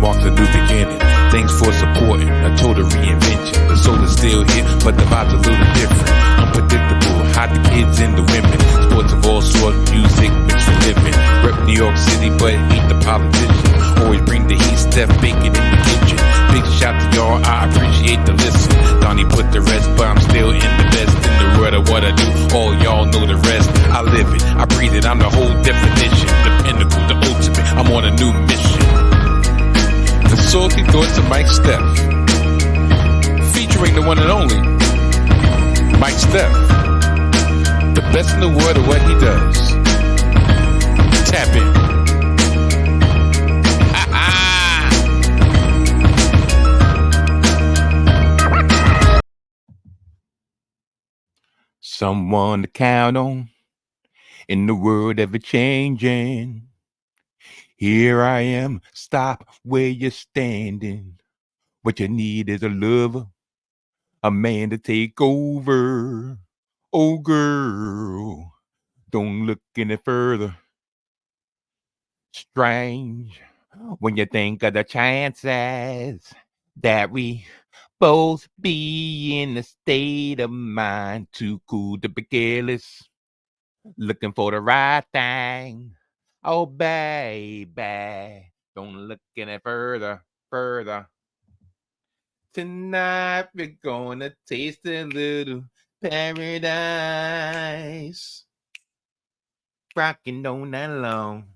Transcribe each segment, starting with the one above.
marks a new beginning. Thanks for supporting a total reinvention. The soul is still here, but the vibe's a little different. Unpredictable, hide the kids and the women. Sports of all sorts, music mixed for living. Rep New York City, but ain't the politician. Always bring the heat, Steph bacon in the kitchen. Big shout to y'all, I appreciate the listen. Donnie put the rest, but I'm still in the best in the world of what I do. All y'all know the rest. I live it, I breathe it, I'm the whole definition. The pinnacle, the ultimate, I'm on a new mission. The Salty Thoughts of Mike Steph, featuring the one and only Mike Steph, the best in the world of what he does. Tap in. Someone to count on in the world ever changing. Here I am, stop where you're standing. What you need is a lover, a man to take over. Oh girl, don't look any further. Strange when you think of the chances that we both be in a state of mind too cool to be careless, looking for the right thing. Oh baby, don't look any further. Tonight we're gonna taste a little paradise. Rocking on that long.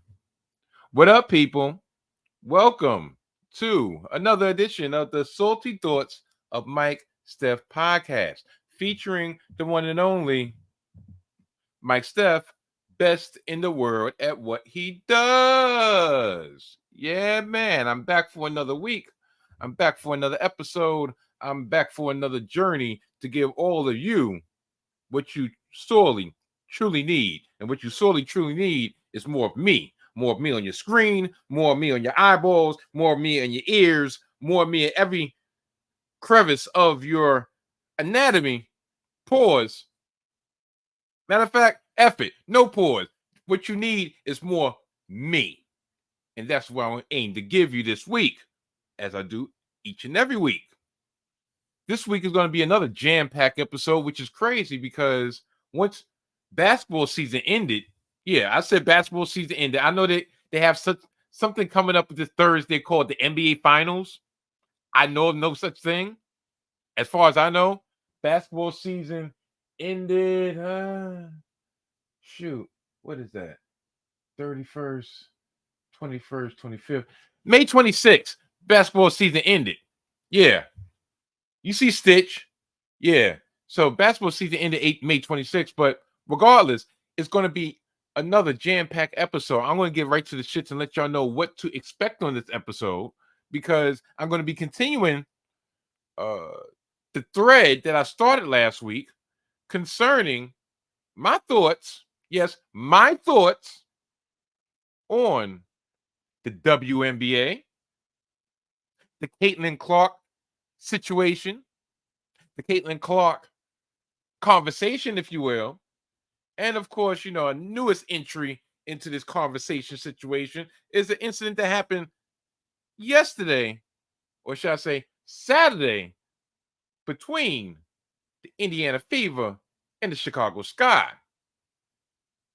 What up, people? Welcome to another edition of the Salty Thoughts of Mike Steph podcast, featuring the one and only Mike Steph, best in the world at what he does. Yeah, man, I'm back for another week. I'm back for another episode. I'm back for another journey to give all of you what you sorely, truly need. And what you sorely, truly need is more of me. More of me on your screen, more of me on your eyeballs, more of me in your ears, more of me in every crevice of your anatomy. Pause. Matter of fact, F it. No pause. What you need is more me. And that's what I aim to give you this week, as I do each and every week. This week is going to be another jam-packed episode, which is crazy because once basketball season ended, yeah, I said basketball season ended. I know that they have something coming up this Thursday called the NBA Finals. I know of no such thing. As far as I know, basketball season ended. What is that? 31st, 21st, 25th. May 26th, basketball season ended. Yeah. You see Stitch. Yeah. So basketball season ended May 26th, but regardless, it's going to be another jam-packed episode. I'm going to get right to the shits and let y'all know what to expect on this episode because I'm going to be continuing the thread that I started last week concerning my thoughts, yes, my thoughts on the WNBA, the Caitlin Clark situation, the Caitlin Clark conversation, if you will, and of course, you know, a newest entry into this conversation situation is the incident that happened yesterday, or should I say Saturday, between the Indiana Fever and the Chicago Sky.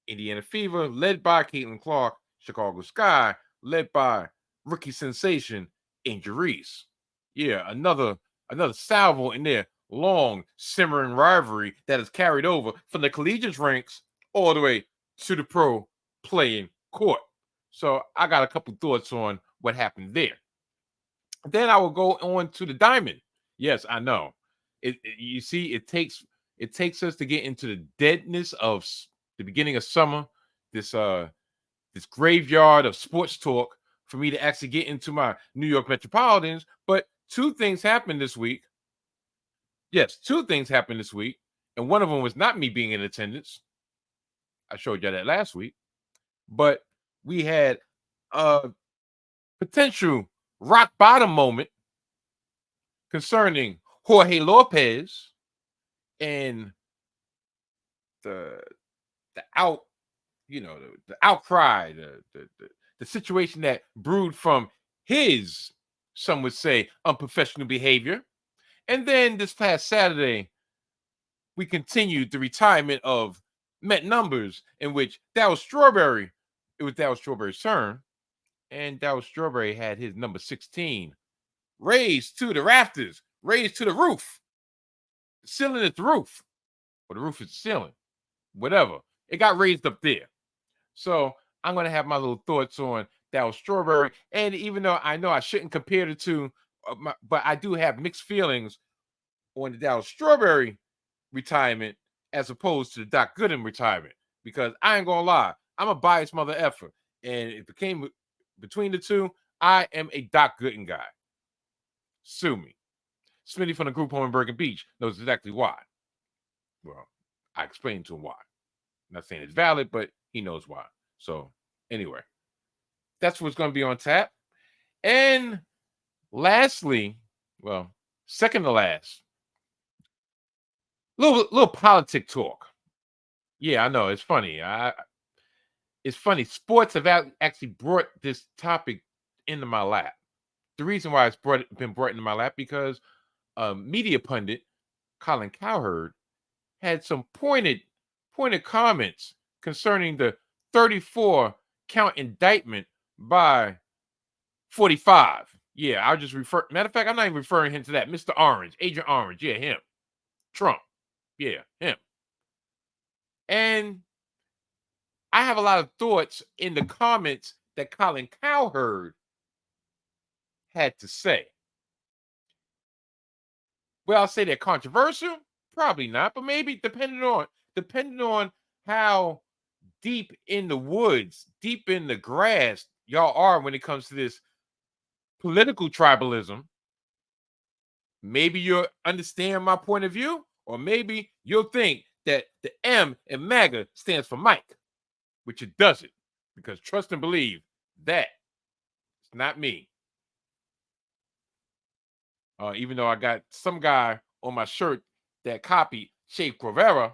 Indiana Fever, led by Caitlin Clark, Chicago Sky, led by rookie sensation Angel Reese. Yeah, another salvo in their long simmering rivalry that is carried over from the collegiate ranks all the way to the pro playing court. So I got a couple thoughts on what happened there. Then I will go on to the diamond. Yes, I know. You see, it takes us to get into the deadness of the beginning of summer, this graveyard of sports talk, for me to actually get into my New York Metropolitans. But two things happened this week. Yes, two things happened this week, and one of them was not me being in attendance. I showed you that last week. But we had a potential rock bottom moment concerning Jorge Lopez and the outcry, the situation that brewed from his some would say unprofessional behavior. And then this past Saturday, we continued the retirement of Met numbers, in which Darryl Strawberry, it was Darryl Strawberry's turn, and Darryl Strawberry had his number 16 raised to the rafters, raised to the roof. The ceiling is the roof, or the roof is the ceiling, whatever. It got raised up there. So I'm going to have my little thoughts on Darryl Strawberry. And even though I know I shouldn't compare the two, but I do have mixed feelings on the Darryl Strawberry retirement as opposed to the Doc Gooden retirement. Because I ain't going to lie, I'm a biased mother effer. And if it came between the two, I am a Doc Gooden guy. Sue me. Smitty from the group home in Bergen Beach knows exactly why. Well, I explained to him why. I'm not saying it's valid, but he knows why. So anyway, that's what's going to be on tap. And lastly, well, second to last, little politic talk. Yeah, I know it's funny. It's funny. Sports have actually brought this topic into my lap. The reason why it's been brought into my lap because media pundit Colin Cowherd had some pointed comments concerning the 34 count indictment by 45. Yeah, I'll just refer. Matter of fact, I'm not even referring him to that. Mr. Orange, Agent Orange. Yeah, him. Trump. Yeah, him. And I have a lot of thoughts in the comments that Colin Cowherd had to say. Well, I'll say they're controversial. Probably not, but maybe depending on how deep in the woods, deep in the grass y'all are when it comes to this political tribalism. Maybe you'll understand my point of view, or maybe you'll think that the M in MAGA stands for Mike, which it doesn't, because trust and believe that it's not me. Even though I got some guy on my shirt that copied Che Guevara,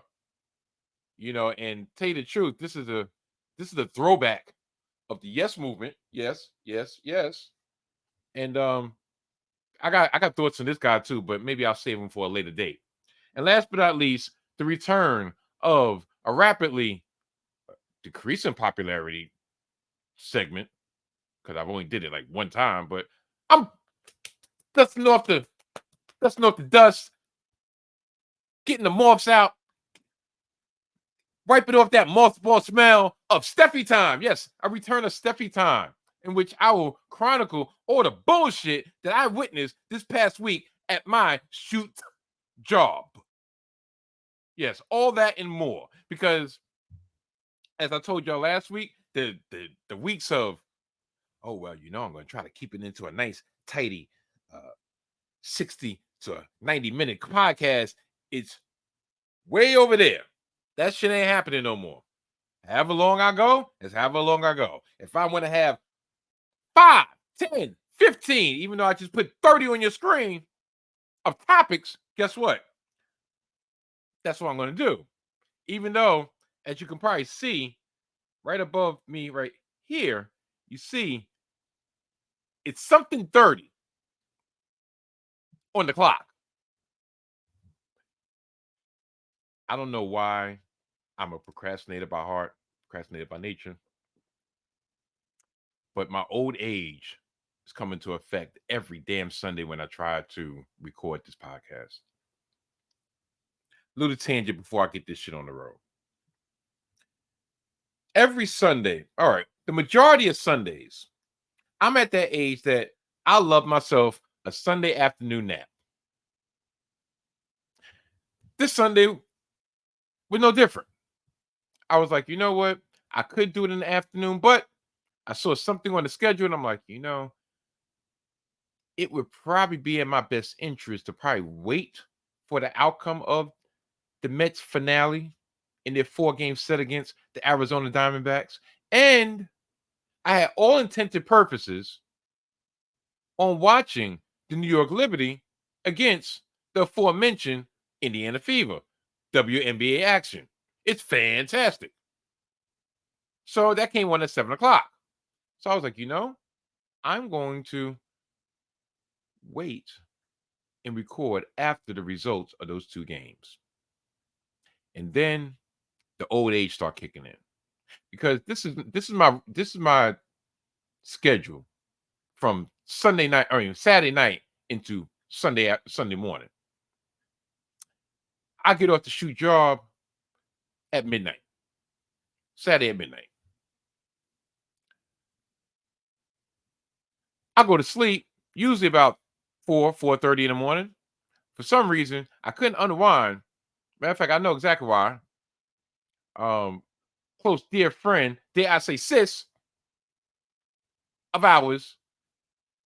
and tell you the truth, this is a throwback of the Yes movement. Yes, yes, yes. And I got thoughts on this guy too, but maybe I'll save them for a later date. And last but not least, the return of a rapidly decreasing popularity segment, because I've only did it like one time, but I'm dusting off the dust, getting the moths out, wiping off that mothball smell of Stephy Time. Yes, a return of Stephy Time, in which I will chronicle all the bullshit that I witnessed this past week at my shoot job. Yes, all that and more. Because as I told y'all last week, the weeks of, oh, well, I'm going to try to keep it into a nice, tidy 60 to 90-minute podcast. It's way over there. That shit ain't happening no more. However long I go, is however long I go. If I want to have 5, 10, 15, even though I just put 30 on your screen of topics, guess what? That's what I'm going to do. Even though, as you can probably see, right above me right here, you see it's something 30 on the clock. I don't know why I'm a procrastinator by heart, procrastinator by nature. But my old age is coming to effect every damn Sunday when I try to record this podcast. Little tangent before I get this shit on the road. Every Sunday, all right, the majority of Sundays, I'm at that age that I love myself a Sunday afternoon nap. This Sunday was no different. I was like, you know what? I could do it in the afternoon, but I saw something on the schedule and I'm like, it would probably be in my best interest to probably wait for the outcome of the Mets finale in their 4-game set against the Arizona Diamondbacks. And I had all intended purposes on watching the New York Liberty against the aforementioned Indiana Fever, WNBA action. It's fantastic. So that came on at 7 o'clock. So I was like, I'm going to wait and record after the results of those two games. And then the old age start kicking in. Because this is my schedule from Saturday night into Sunday morning. I get off the shoot job at midnight. Saturday at midnight. I go to sleep usually about 4:30 in the morning. For some reason, I couldn't unwind. Matter of fact, I know exactly why. Close dear friend, dare I say sis, of ours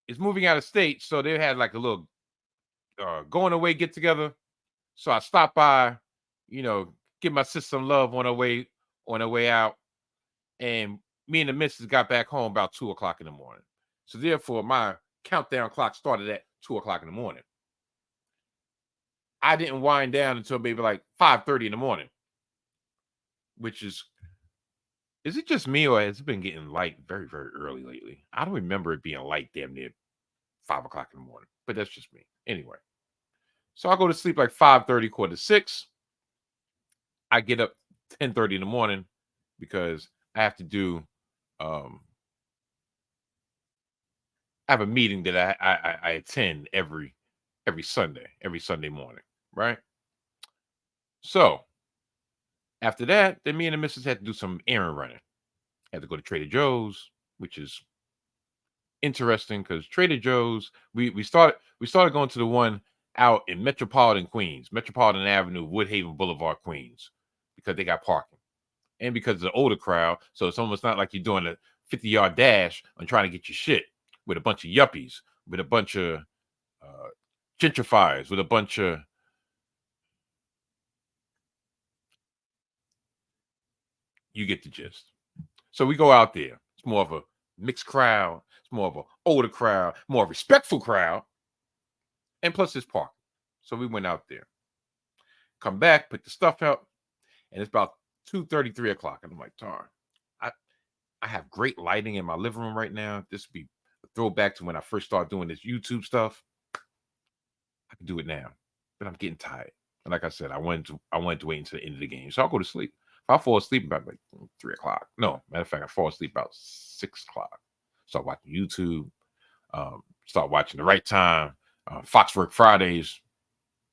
is moving out of state, so they had like a little going away get together. So I stopped by, give my sister some love on her way out, and me and the missus got back home about 2 o'clock in the morning. So therefore, my countdown clock started at 2 o'clock in the morning. I didn't wind down until maybe like 5:30 in the morning, which is it just me or has it been getting light very, very early lately? I don't remember it being light damn near 5 o'clock in the morning, but that's just me. Anyway, so I go to sleep like 5:30, quarter to 6. I get up 10:30 in the morning because I have to do I have a meeting that I attend every Sunday morning, right? So after that, then me and the missus had to do some errand running. Had to go to Trader Joe's, which is interesting because Trader Joe's, we started going to the one out in Metropolitan Avenue, Woodhaven Boulevard, Queens, because they got parking. And because it's an older crowd, so it's almost not like you're doing a 50-yard dash on trying to get your shit with a bunch of yuppies, with a bunch of gentrifiers, with a bunch of you get the gist. So we go out there. It's more of a mixed crowd. It's more of an older crowd, more respectful crowd, and plus it's parking. So we went out there. Come back, put the stuff out, and it's about 2:30, 3 o'clock. And I'm like, darn, I I have great lighting in my living room right now. This would be a throwback to when I first started doing this YouTube stuff. I can do it now, but I'm getting tired. And like I said, I wanted to wait until the end of the game, so I'll go to sleep. If I fall asleep about like 3 o'clock, no, matter of fact, I fall asleep about 6 o'clock. Start watching YouTube. Start watching the right time. Foxwork Fridays.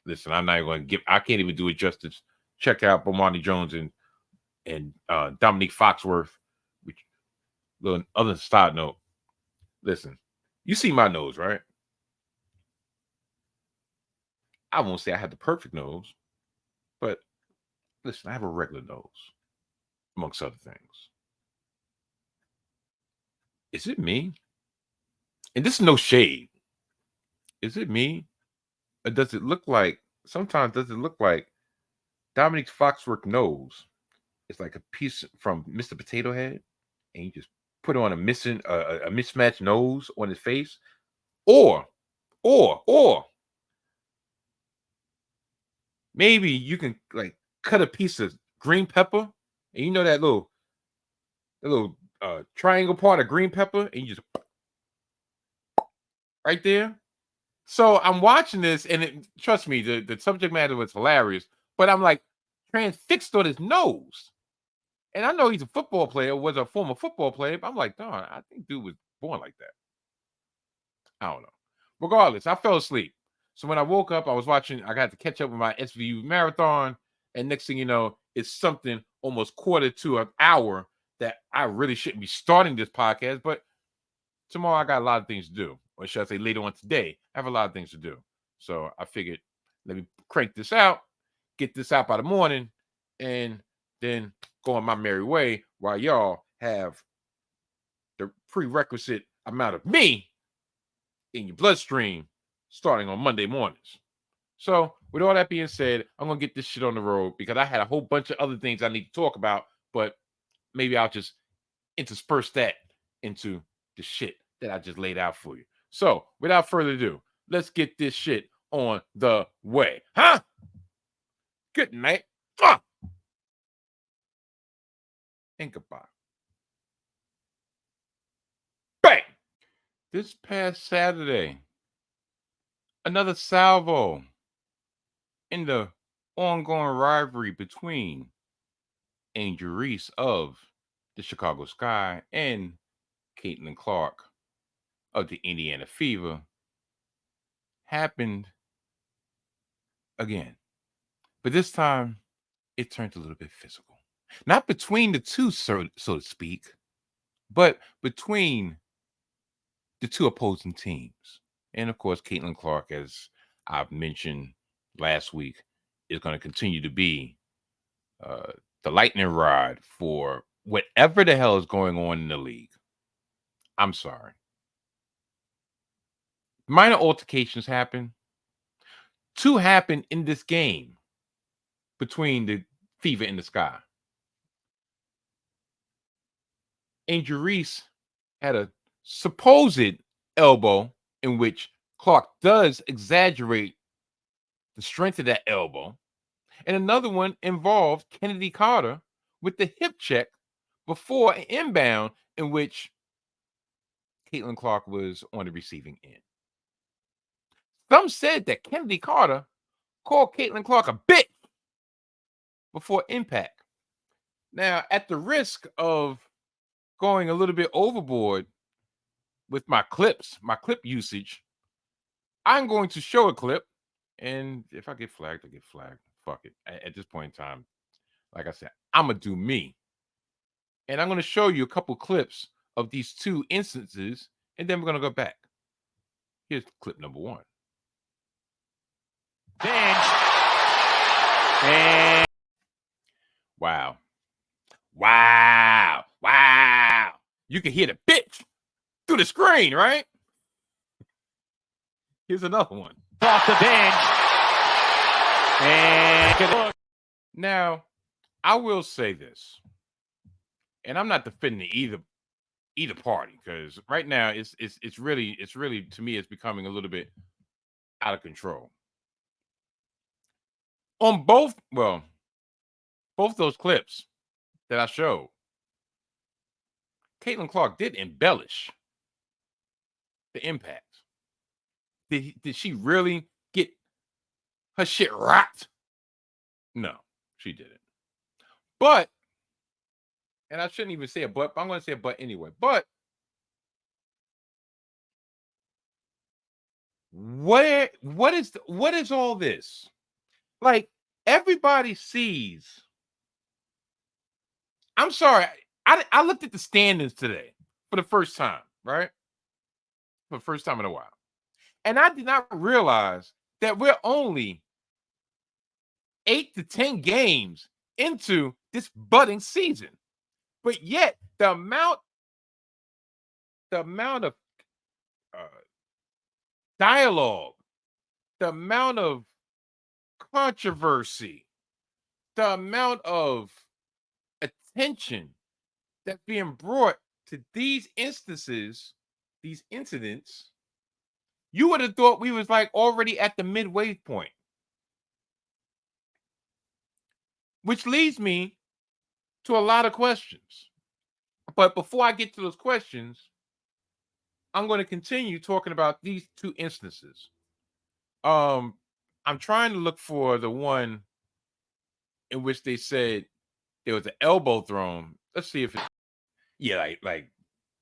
Listen, I'm not even going to give. I can't even do it justice. Check out Bomani Jones and Dominique Foxworth. Which little other side note. Listen, you see my nose, right? I won't say I have the perfect nose, but listen, I have a regular nose, amongst other things. Is it me? And this is no shade. Is it me? Or does it look like sometimes does it look like Dominique Foxworth nose is like a piece from Mr. Potato Head, and you just put on a mismatched nose on his face? Or, or maybe you can like cut a piece of green pepper, and you know that little triangle part of green pepper, and you just right there. So I'm watching this, and trust me, the subject matter was hilarious. But I'm like transfixed on his nose, and I know he's a football player, was a former football player. But I'm like, darn, I think dude was born like that. I don't know. Regardless, I fell asleep. So when I woke up, I was watching. I got to catch up with my SVU marathon, and next thing you know, it's something almost quarter to an hour that I really shouldn't be starting this podcast, but tomorrow I got a lot of things to do, or should I say later on today, I have a lot of things to do. So I figured, let me crank this out, get this out by the morning, and then go on my merry way while y'all have the prerequisite amount of me in your bloodstream starting on Monday mornings. So with all that being said, I'm going to get this shit on the road because I had a whole bunch of other things I need to talk about, but maybe I'll just intersperse that into the shit that I just laid out for you. So, without further ado, let's get this shit on the way. Huh? Good night. And goodbye. Bang! This past Saturday, Another salvo in the ongoing rivalry between Angel Reese of the Chicago Sky and Caitlin Clark of the Indiana Fever happened again. But this time, it turned a little bit physical. Not between the two, so to speak, but between the two opposing teams. And of course, Caitlin Clark, as I've mentioned last week, is going to continue to be the lightning rod for whatever the hell is going on in the league. I'm sorry. Minor altercations happen. Two happened in this game between the Fever and the Sky. Angel Reese had a supposed elbow in which Clark does exaggerate the strength of that elbow. And another one involved Kennedy Carter with the hip check before an inbound in which Caitlin Clark was on the receiving end. Some said that Kennedy Carter called Caitlin Clark a bitch before impact. Now, at the risk of going a little bit overboard with my clip usage, I'm going to show a clip. And if I get flagged, I get flagged. Fuck it. At this point in time, like I said, I'm going to do me. And I'm going to show you a couple clips of these two instances, and then we're going to go back. Here's clip number one. Bench. And wow. Wow. Wow. You can hear the bitch through the screen, right? Here's another one. Off the bench. And now, I will say this, and I'm not defending either party, because right now it's really to me it's becoming a little bit out of control. On both those clips that I showed, Caitlin Clark did embellish the impact. Did she really get her shit rocked? No, she didn't. But, and I shouldn't even say a but I'm going to say a but anyway. But what is all this? Like, everybody sees. I'm sorry. I looked at the standings today for the first time, right? For the first time in a while. And I did not realize that we're only 8 to 10 games into this budding season. But yet the amount of dialogue, the amount of controversy, the amount of attention that's being brought to these incidents, you would have thought we was like already at the midway point. Which leads me to a lot of questions. But before I get to those questions, I'm going to continue talking about these two instances. I'm trying to look for the one in which they said there was an elbow thrown. Let's see if it's like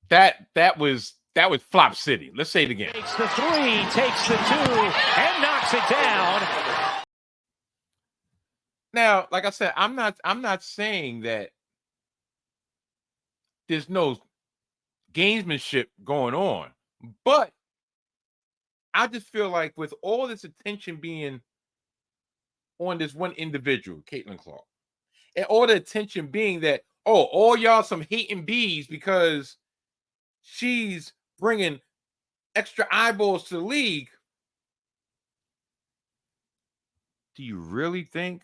that was Flop City. Let's say it again. Takes the three, takes the two, and knocks it down. Now, like I said, I'm not saying that there's no gamesmanship going on, but I just feel like with all this attention being on this one individual, Caitlin Clark, and all the attention being that, oh, all y'all some hating bees because she's bringing extra eyeballs to the league. Do you really think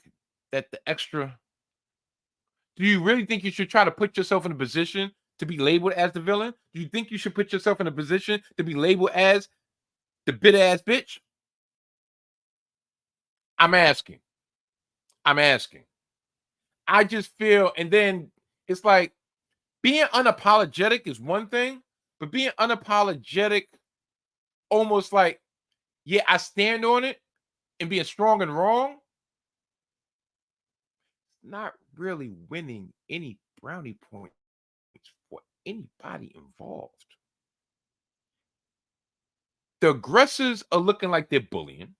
that do you really think you should try to put yourself in a position to be labeled as the villain? Do you think you should put yourself in a position to be labeled as the bit-ass bitch? I'm asking. I just feel, and then it's like being unapologetic is one thing, but being unapologetic almost like yeah, I stand on it and being strong and wrong, not really winning any brownie points for anybody involved. The aggressors are looking like they're bullying.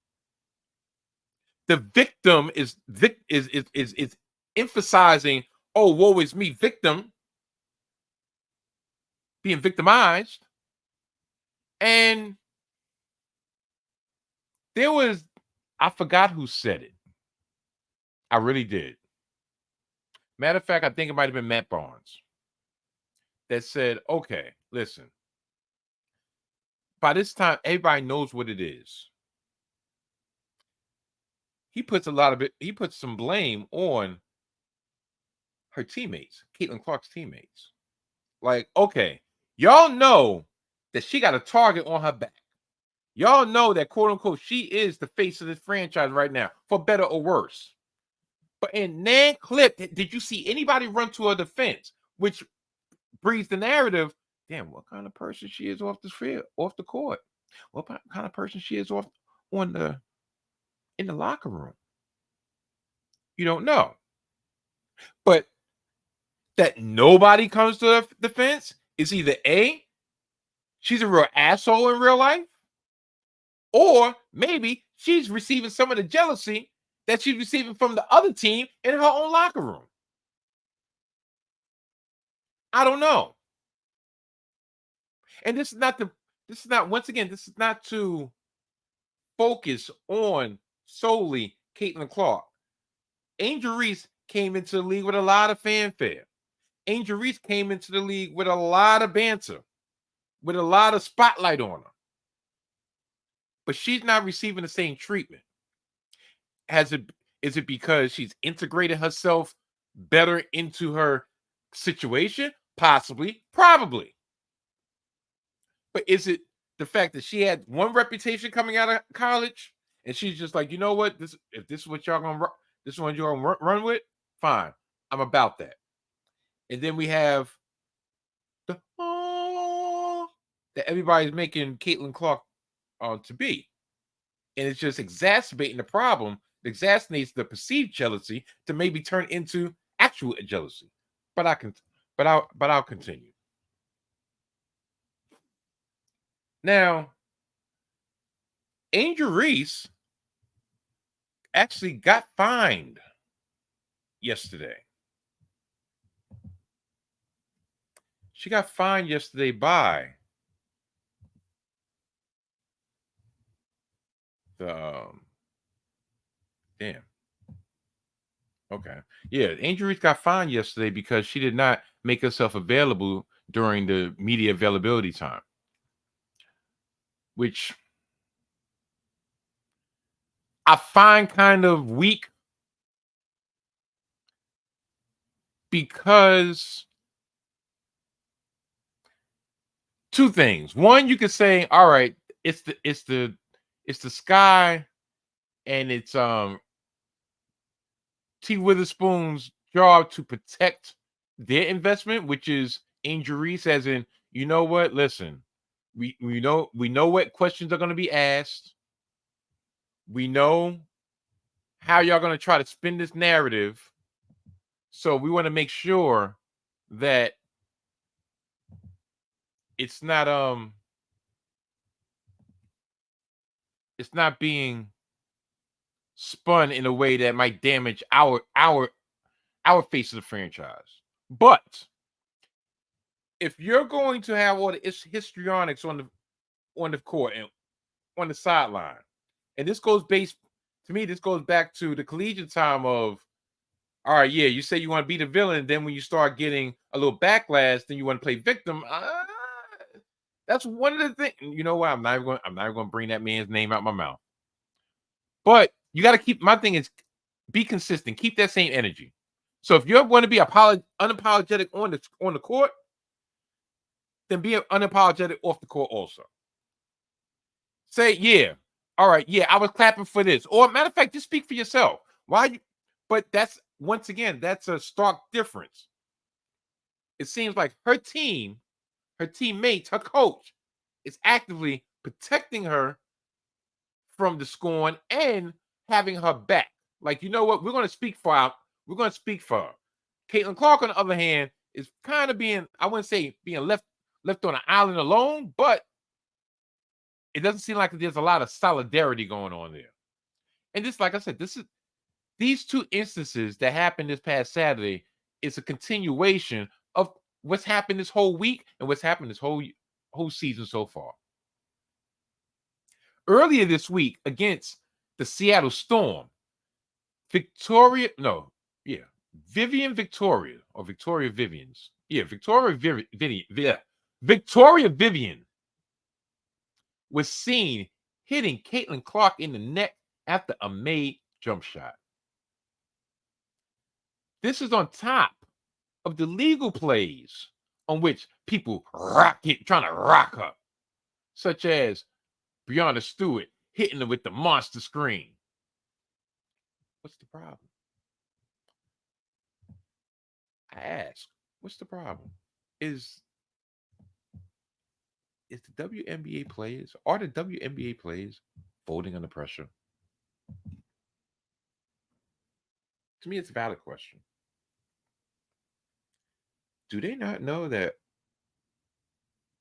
The victim is emphasizing, oh, woe is me, victim, being victimized. And there was, I forgot who said it. I really did. Matter of fact, I think it might have been Matt Barnes that said, okay, listen, by this time, everybody knows what it is. He puts a lot of it, he puts some blame on her teammates, Caitlin Clark's teammates. Like, okay, y'all know that she got a target on her back. Y'all know that, quote unquote, she is the face of this franchise right now, for better or worse. But in that clip, did you see anybody run to her defense, which breeds the narrative? Damn, what kind of person she is off the field, off the court? What kind of person she is off in the locker room? You don't know. But that nobody comes to the defense is either A, she's a real asshole in real life, or maybe she's receiving some of the jealousy that she's receiving from the other team in her own locker room. I don't know. And this is not, once again, this is not to focus on solely Caitlin Clark. Angel Reese came into the league with a lot of fanfare. Angel Reese came into the league with a lot of banter, with a lot of spotlight on her. But she's not receiving the same treatment. Is it because she's integrated herself better into her situation? Possibly, probably. But is it the fact that she had one reputation coming out of college and she's just like, you know what? If this is what y'all gonna this is what you're gonna run with, fine. I'm about that. And then we have the that everybody's making Caitlin Clark to be. And it's just exacerbating the problem, it exacerbates the perceived jealousy to maybe turn into actual jealousy. But I'll continue. Now, Angel Reese actually got fined yesterday. She got fined yesterday by the damn. Okay. Yeah, Angel Reese got fined yesterday because she did not make herself available during the media availability time. Which I find kind of weak because two things. One, you could say, all right, it's the Sky and it's T Witherspoon's job to protect their investment, which is Angel Reese, as in, you know what? Listen, we know what questions are going to be asked. We know how y'all going to try to spin this narrative. So we want to make sure that it's not being spun in a way that might damage our face of the franchise. But if you're going to have all the histrionics on the court and on the sideline, and this goes back to the collegiate time of, all right, yeah, you say you want to be the villain, then when you start getting a little backlash, then you want to play victim. That's one of the things. You know what? I'm not going to bring that man's name out my mouth. But you got to keep, my thing is, be consistent. Keep that same energy. So if you're going to be unapologetic on the court, then be unapologetic off the court also. Say, yeah, all right, yeah, I was clapping for this. Or matter of fact, just speak for yourself. But that's, once again, that's a stark difference. It seems like her team, her teammates, her coach is actively protecting her from the scorn and having her back. Like, you know what? We're going to speak for her. Caitlin Clark, on the other hand, is kind of being, I wouldn't say being left on an island alone, but it doesn't seem like there's a lot of solidarity going on there. And just like I said, these two instances that happened this past Saturday is a continuation of what's happened this whole week and what's happened this whole season so far. Earlier this week against the Seattle Storm, Victoria Vivian was seen hitting Caitlin Clark in the neck after a made jump shot. This is on top of the legal plays on which people trying to rock her, such as Breonna Stewart hitting her with the monster screen. What's the problem? I ask, what's the problem? Is the WNBA players, are the WNBA players folding under pressure? To me, it's a valid question. Do they not know that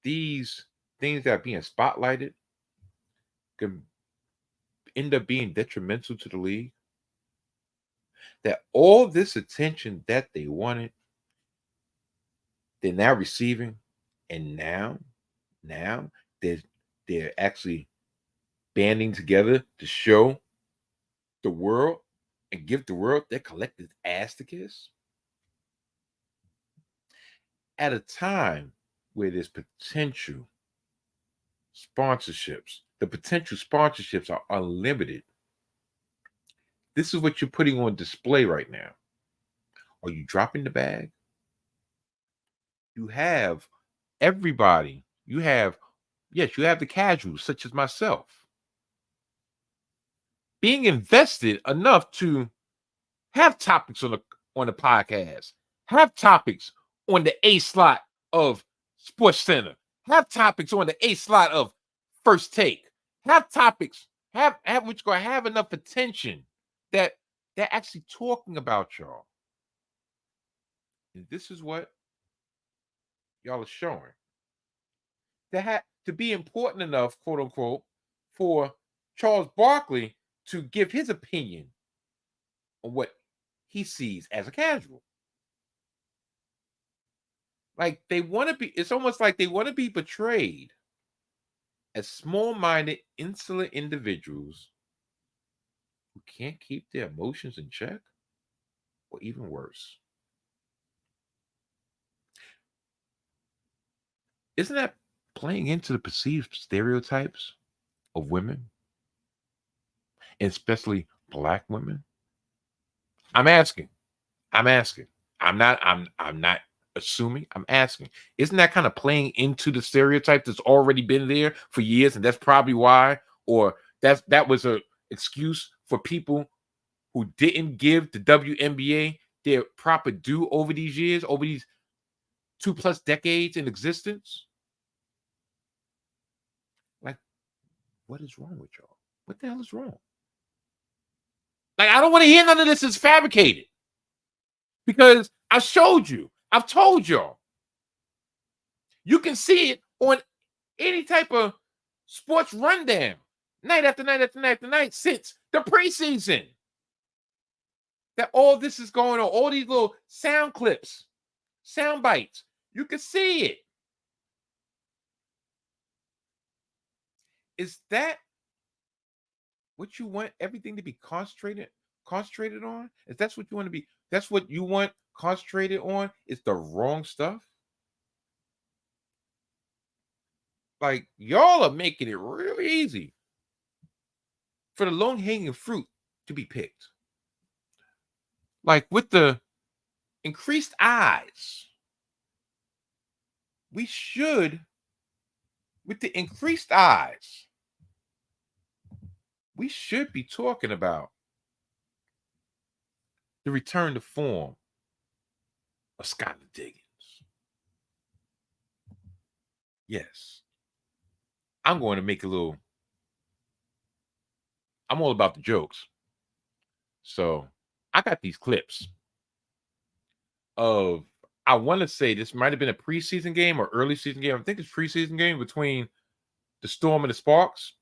these things that are being spotlighted can end up being detrimental to the league? That all this attention that they wanted, they're now receiving, and now they're actually banding together to show the world and give the world their collective ass to kiss at a time where there's potential sponsorships. The potential sponsorships are unlimited. This is what you're putting on display right now. Are you dropping the bag? You have everybody. You have the casuals, such as myself, being invested enough to have topics on the podcast, have topics on the A slot of Sports Center, have topics on the A slot of First Take, have topics, have which going to have enough attention that they're actually talking about y'all. And this is what y'all are showing. To be important enough, quote unquote, for Charles Barkley to give his opinion on what he sees as a casual. Like it's almost like they want to be portrayed as small-minded, insolent individuals who can't keep their emotions in check, or even worse. Isn't that playing into the perceived stereotypes of women, and especially Black women? I'm asking. I'm not assuming. I'm asking. Isn't that kind of playing into the stereotype that's already been there for years, and that's probably why, or that was a excuse for people who didn't give the WNBA their proper due over these years, over these 2+ decades in existence? Like, what is wrong with y'all? What the hell is wrong? Like, I don't want to hear none of this is fabricated, because I showed you. I've told y'all. You can see it on any type of sports rundown, night after night after night after night, since the preseason. That all this is going on, all these little sound clips, sound bites. You can see it. Is that what you want everything to be concentrated on? Is that's what you want to be? That's what you want concentrated on? Is the wrong stuff? Like, y'all are making it really easy for the low-hanging fruit to be picked. Like, with the increased eyes, we should be talking about the return to form of Skylar Diggins. Yes. I'm going to make a little I'm all about the jokes. So I got these clips of, I want to say this might have been a preseason game or early season game. I think it's preseason game between the Storm and the Sparks,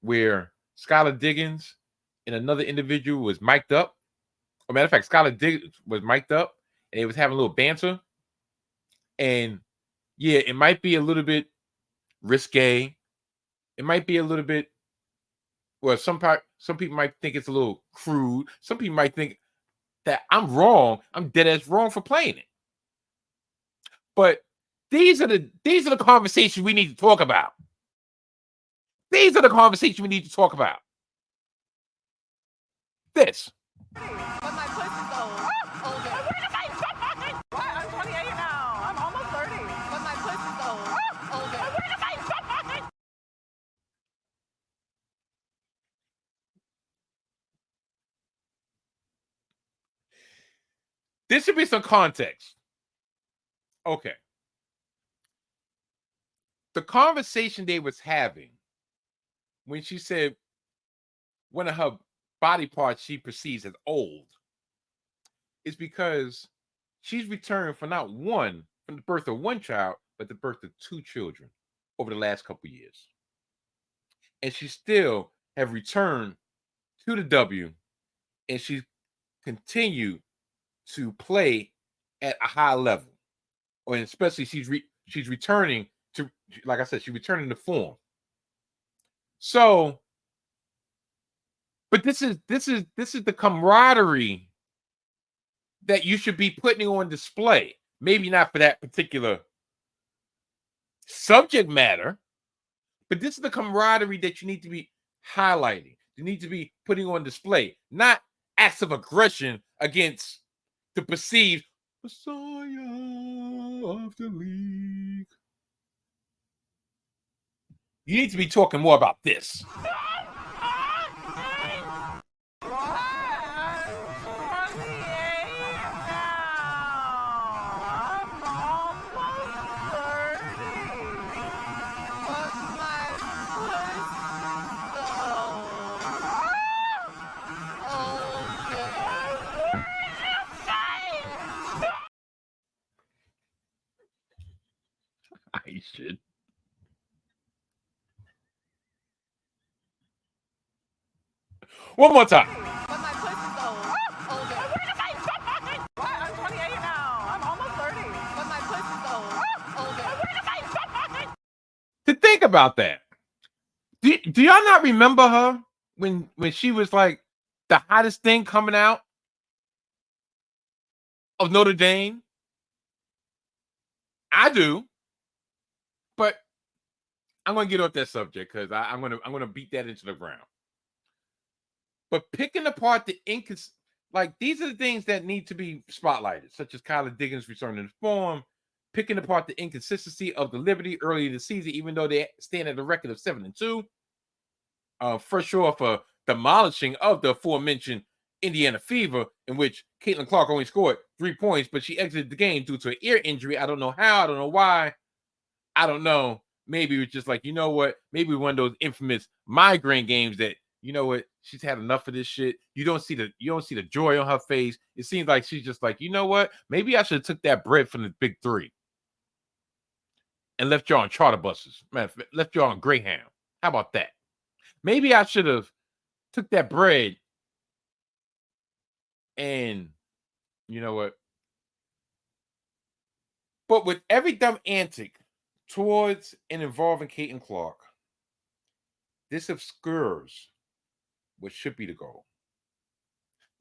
where Skylar Diggins and another individual was mic'd up. As a matter of fact, Skylar Diggins was mic'd up and they was having a little banter. And yeah, it might be a little bit risque. It might be a little bit, well, some people might think it's a little crude. Some people might think that I'm wrong. I'm dead ass wrong for playing it. But these are the conversations we need to talk about. These are the conversations we need to talk about. This. But my pussy's older. What? I'm 28 now. I'm almost 30. But my pussy's older. This should be some context. Okay. The conversation they was having when she said one of her body parts she perceives as old is because she's returned from the birth of one child, but the birth of two children over the last couple of years. And she still have returned to the W, and she continued to play at a high level. Or especially she's returning to, like I said, she's returning to form. So, but this is the camaraderie that you should be putting on display. Maybe not for that particular subject matter, but this is the camaraderie that you need to be highlighting. You need to be putting on display, not acts of aggression against the perceived Messiah of the league. You need to be talking more about this. I should. One more time. But my pussy's older. What? I'm 28 now. I'm almost 30. But my pussy's older. To think about that. Do y'all not remember her when she was like the hottest thing coming out of Notre Dame? I do. But I'm gonna get off that subject because I'm gonna beat that into the ground. But picking apart the like these are the things that need to be spotlighted, such as Kyler Diggins returning to form, picking apart the inconsistency of the Liberty early in the season, even though they stand at a record of 7-2. Fresh off a demolishing of the aforementioned Indiana Fever, in which Caitlin Clark only scored 3 points, but she exited the game due to an ear injury. I don't know how, I don't know why. I don't know. Maybe it's just like, you know what? Maybe one of those infamous migraine games that, you know what, she's had enough of this shit. You don't see the joy on her face. It seems like she's just like, you know what? Maybe I should have took that bread from the big three and left y'all on charter buses. Man, left y'all on Greyhound. How about that? Maybe I should have took that bread and, you know what? But with every dumb antic towards and involving Caitlin Clark, this obscures what should be the goal.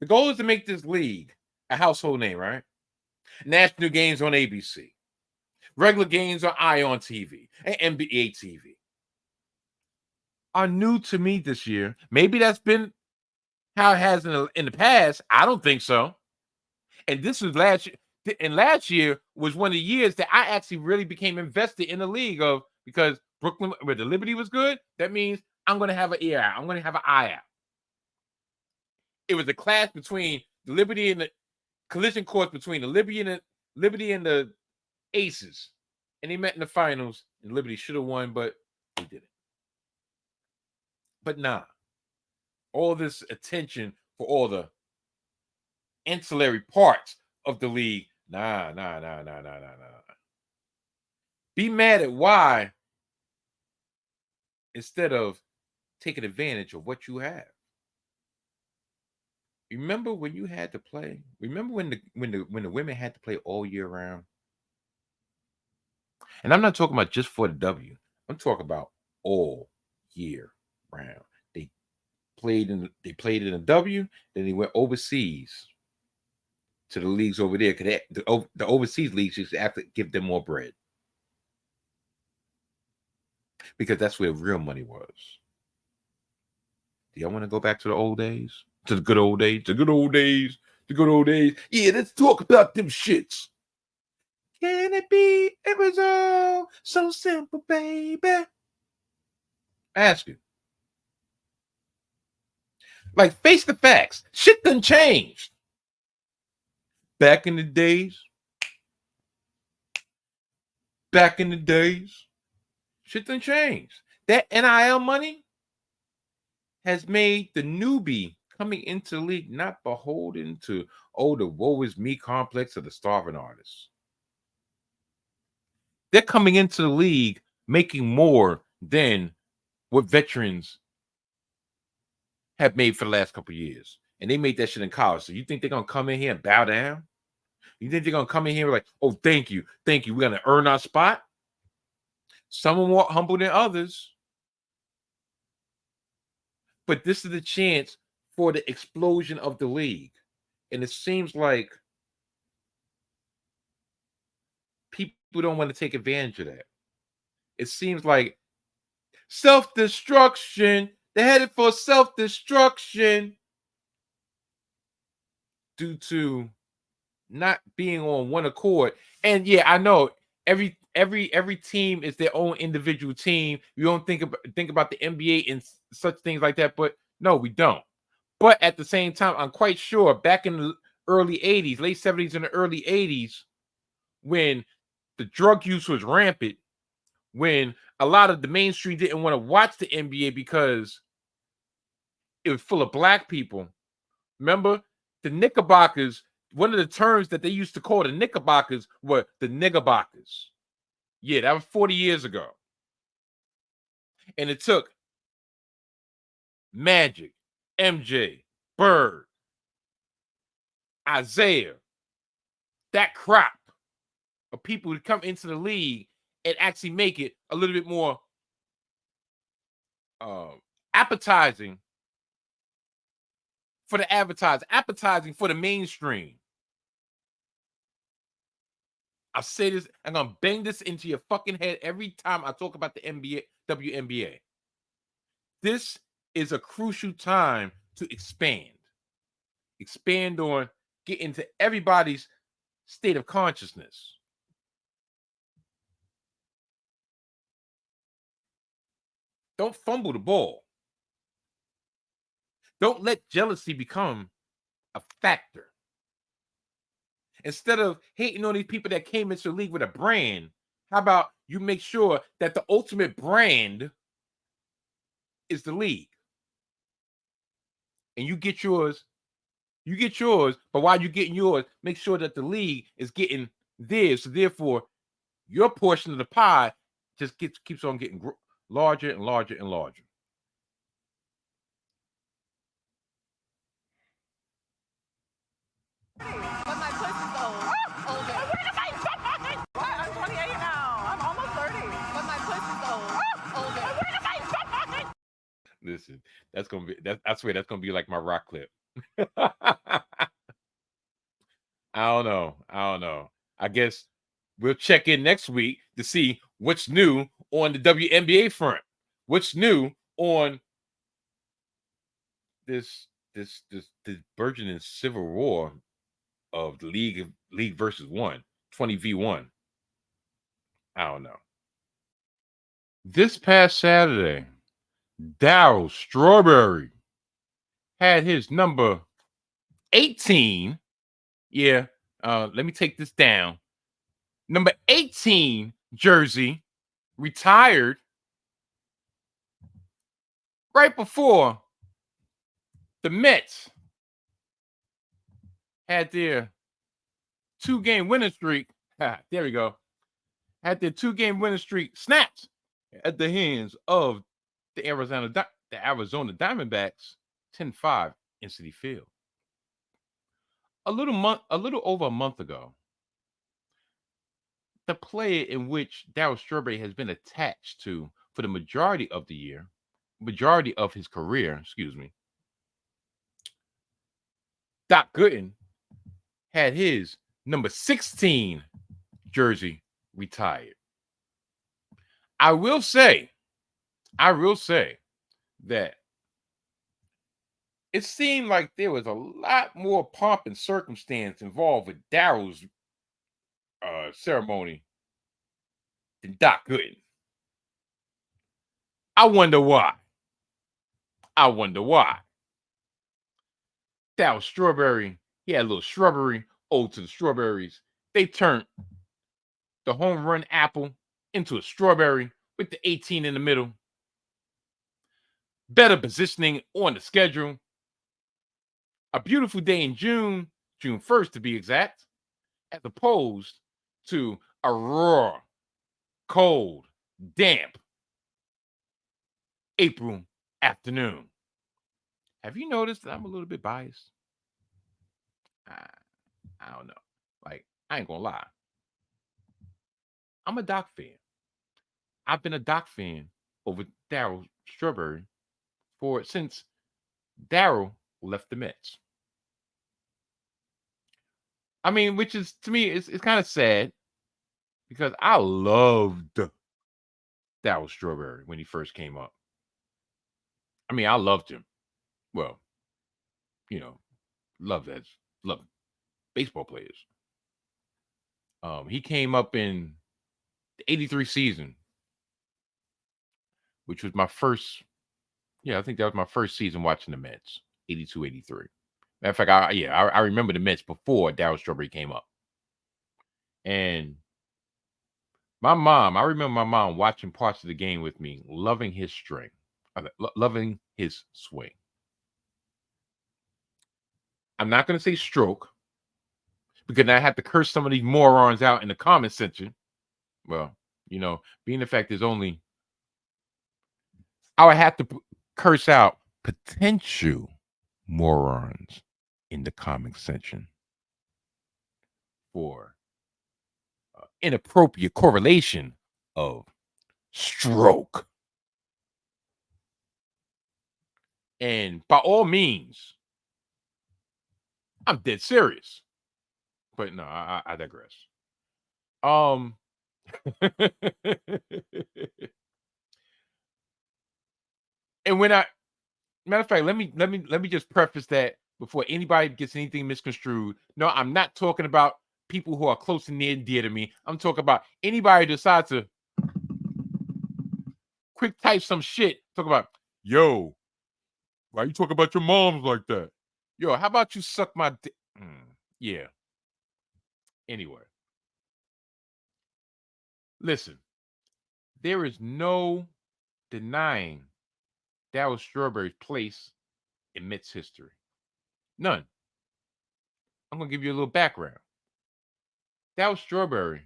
The goal is to make this league a household name, right? National games on ABC, regular games on ION TV, and NBA TV are new to me this year. Maybe that's been how it has in the past. I don't think so. And this was last year. And last year was one of the years that I actually really became invested in the league because Brooklyn, where the Liberty was good, that means I'm going to have an ear out. I'm going to have an eye out. It was a clash between the Liberty and the collision course between the Liberty and the Aces. And they met in the finals, and Liberty should have won, but they didn't. But nah. all this attention for all the ancillary parts of the league. Nah. Be mad at why instead of taking advantage of what you have. Remember when you had to play? Remember when the women had to play all year round? And I'm not talking about just for the W. I'm talking about all year round. They played in the W, then they went overseas to the leagues over there because the overseas leagues just have to give them more bread because that's where real money was. Do y'all want to go back to the old days? To the good old days? The good old days? The good old days? Yeah, let's talk about them shits. Can it be? It was all so simple, baby. Ask you. Like, face the facts. Shit done changed. Back in the days, shit done changed. That NIL money has made the newbie coming into the league not beholden to, the woe is me complex of the starving artists. They're coming into the league making more than what veterans have made for the last couple of years. And they made that shit in college. So you think they're going to come in here and bow down? You think they're going to come in here like, oh, thank you. We're going to earn our spot? Some are more humble than others. But this is the chance for the explosion of the league. And it seems like people don't want to take advantage of that. It seems like self-destruction. They're headed for self-destruction due to not being on one accord. And yeah, I know every team is their own individual team. You don't think about the NBA and such things like that, but no, we don't. But at the same time, I'm quite sure back in the early 80s, late 70s and the early 80s, when the drug use was rampant, when a lot of the mainstream didn't want to watch the NBA because it was full of black people. Remember, the Knickerbockers, one of the terms that they used to call the Knickerbockers were the Niggerbockers. Yeah, that was 40 years ago. And it took Magic, MJ, Bird, Isaiah, that crop of people to come into the league and actually make it a little bit more appetizing for the advertiser, appetizing for the mainstream. I say this, I'm going to bang this into your fucking head every time I talk about the NBA, WNBA. This is a crucial time to expand. Expand on, get into everybody's state of consciousness. Don't fumble the ball. Don't let jealousy become a factor. Instead of hating on these people that came into the league with a brand, how about you make sure that the ultimate brand is the league? And you get yours. You get yours, but while you're getting yours, make sure that the league is getting theirs. So therefore, your portion of the pie just keeps on getting larger and larger and larger. But my pussy's older. Where am I? I'm 28 now. I'm almost 30. But my pussy's older. Where am I? Listen, that's gonna be I swear that's gonna be like my rock clip. I don't know. I guess we'll check in next week to see what's new on the WNBA front. What's new on this burgeoning civil war of the league versus 20v1. I don't know. This past Saturday, Darryl Strawberry had his number 18. Yeah, let me take this down. Number 18 jersey retired right before The Mets had their 2-game winning streak. There we go. Had their 2-game winning streak snapped at the hands of the Arizona Diamondbacks, 10-5 in Citi Field. A little over a month ago, the player in which Darryl Strawberry has been attached to for the majority of his career, Doc Gooden, had his number 16 jersey retired. I will say that it seemed like there was a lot more pomp and circumstance involved with Darryl's ceremony than Doc Gooden. I wonder why. Darryl Strawberry, he had a little shrubbery, ode to the strawberries. They turned the home run apple into a strawberry with the 18 in the middle. Better positioning on the schedule. A beautiful day in June 1st to be exact, as opposed to a raw, cold, damp April afternoon. Have you noticed that I'm a little bit biased? I don't know. Like, I ain't gonna lie. I'm a Doc fan. I've been a Doc fan over Darryl Strawberry since Darryl left the Mets. I mean, which is, to me, it's kind of sad because I loved Darryl Strawberry when he first came up. I mean, I loved him. Well, love baseball players. He came up in the 83 season, which was my first. Yeah, I think that was my first season watching the Mets, 82, 83. Matter of fact, I remember the Mets before Darryl Strawberry came up. And I remember my mom watching parts of the game with me, loving his loving his swing. I'm not going to say stroke, because I have to curse some of these morons out in the comment section. Well, being the fact there's only, I would have to curse out potential morons in the comment section for inappropriate correlation of stroke. And by all means, I'm dead serious. But no, I digress. And when matter of fact, let me just preface that before anybody gets anything misconstrued. No, I'm not talking about people who are close and near and dear to me. I'm talking about anybody who decides to quick type some shit. Talk about, yo, why you talking about your moms like that? Yo, how about you suck my dick? Yeah. Anyway. Listen, there is no denying Darryl Strawberry's place in Mets history. None. I'm going to give you a little background. Darryl Strawberry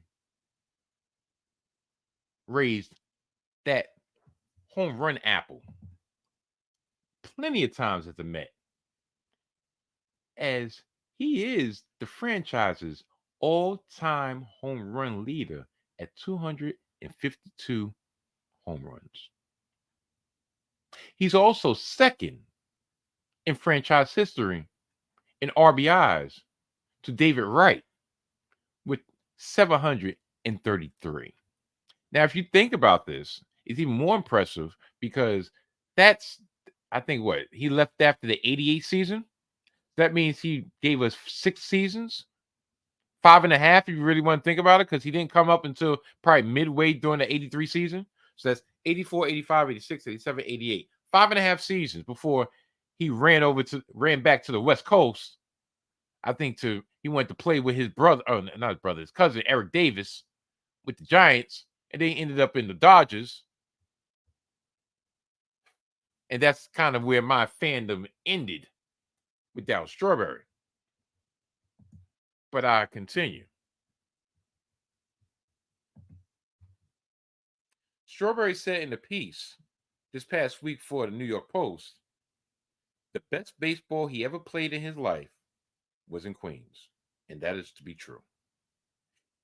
raised that home run apple plenty of times at the Met, as he is the franchise's all-time home run leader at 252 home runs. He's also second in franchise history in RBIs to David Wright with 733. Now, if you think about this, it's even more impressive because that's, I think, he left after the 88 season. That means he gave us 6 seasons, 5.5 if you really want to think about it, because he didn't come up until probably midway during the 83 season. So that's 84, 85, 86, 87, 88. 5.5 seasons before he ran back to the West Coast. I think he went to play with his brother, not his brother, his cousin, Eric Davis, with the Giants, and they ended up in the Dodgers. And that's kind of where my fandom ended with Darryl Strawberry. But I continue. Strawberry said in a piece this past week for the New York Post, the best baseball he ever played in his life was in Queens, and that is to be true.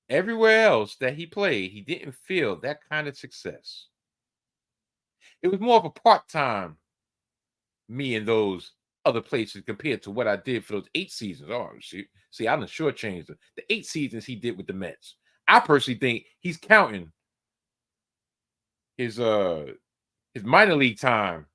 Everywhere else that he played, he didn't feel that kind of success. It was more of a part-time me in those other places compared to what I did for those 8 seasons. Oh, see, I done shortchanged the 8 seasons he did with the Mets. I personally think he's counting his minor league time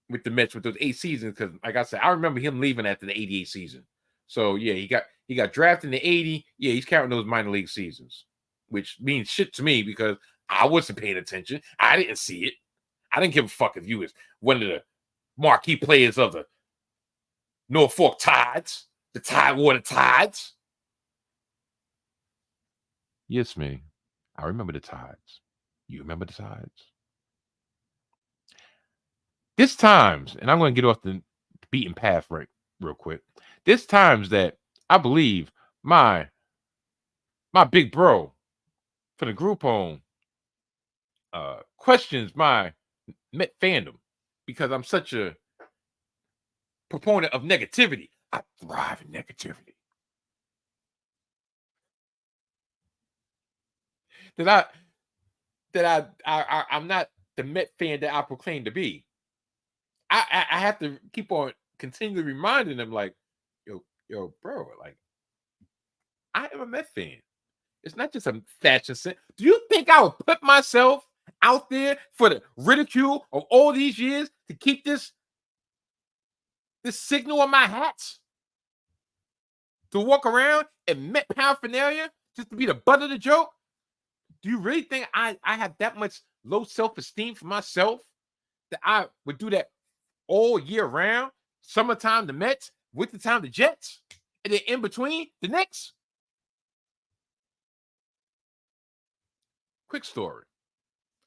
with the Mets with those 8 seasons, because like I said, I remember him leaving after the 88 season. So yeah, he got drafted in the 80. Yeah, he's counting those minor league seasons, which means shit to me because I wasn't paying attention. I didn't see it. I didn't give a fuck if you was one of the marquee players of the Norfolk Tides, the Tidewater Tides. Yes, me. I remember the Tides. You remember the Tides? This times, and I'm going to get off the beaten path right real quick. This times that I believe my big bro for the group home questions my Met fandom because I'm such a proponent of negativity. I thrive in negativity. I'm not the Met fan that I proclaim to be. I have to keep on continually reminding them, like, yo, bro, like, I am a Met fan. It's not just a fashion sense. Do you think I would put myself out there for the ridicule of all these years to keep this signal on my hats? To walk around and Met paraphernalia just to be the butt of the joke? Do you really think I have that much low self-esteem for myself that I would do that all year round? Summertime, the Mets, wintertime, the Jets, and then in between, the Knicks? Quick story.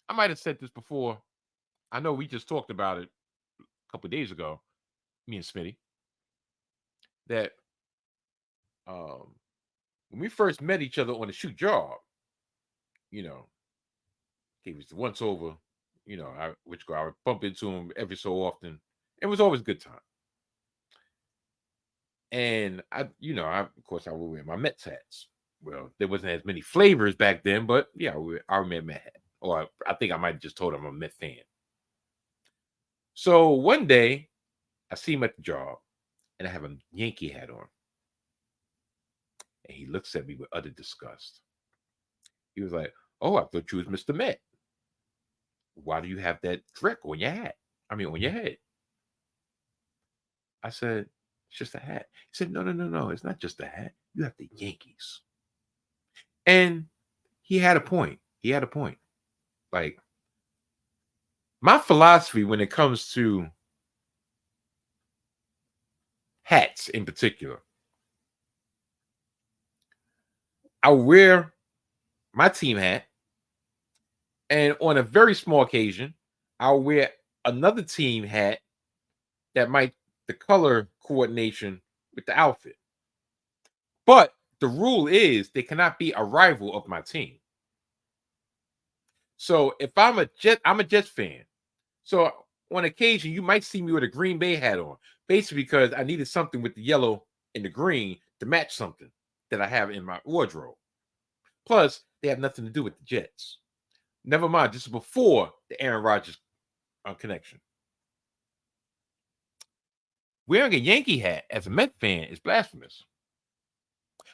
I might have said this before. I know we just talked about it a couple of days ago, me and Smitty, that when we first met each other on the shoot job, you know, he was the once over, I would bump into him every so often. It was always a good time. And I of course I would wear my Mets hats. Well, there wasn't as many flavors back then, but yeah, I wear Met hat. Or I think I might have just told him I'm a Met fan. So one day I see him at the job and I have a Yankee hat on. And he looks at me with utter disgust. He was like, "Oh, I thought you was Mr. Met. Why do you have that trick on your hat? I mean, on your head?" I said, "It's just a hat." He said, No. It's not just a hat. You have the Yankees." And he had a point. Like, my philosophy when it comes to hats in particular, I wear my team hat, and on a very small occasion, I'll wear another team hat that might the color coordination with the outfit. But the rule is they cannot be a rival of my team. So if I'm a Jets fan. So on occasion, you might see me with a Green Bay hat on, basically because I needed something with the yellow and the green to match something that I have in my wardrobe. Plus, they have nothing to do with the Jets. Never mind, this is before the Aaron Rodgers connection. Wearing a Yankee hat as a Met fan is blasphemous.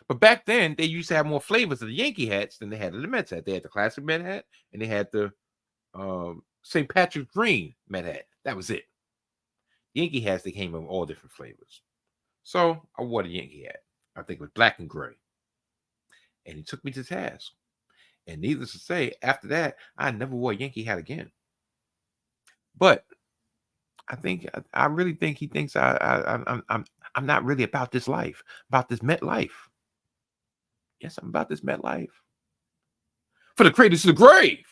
But back then, they used to have more flavors of the Yankee hats than they had of the Mets hat. They had the classic Met hat, and they had the St. Patrick's Green Met hat. That was it. Yankee hats, they came in all different flavors. So I wore the Yankee hat. I think it was black and gray. And he took me to task. And needless to say, after that, I never wore a Yankee hat again. But I really think he thinks I'm not really about this life, about this Met life. Yes, I'm about this Met life. For the cradle to the grave.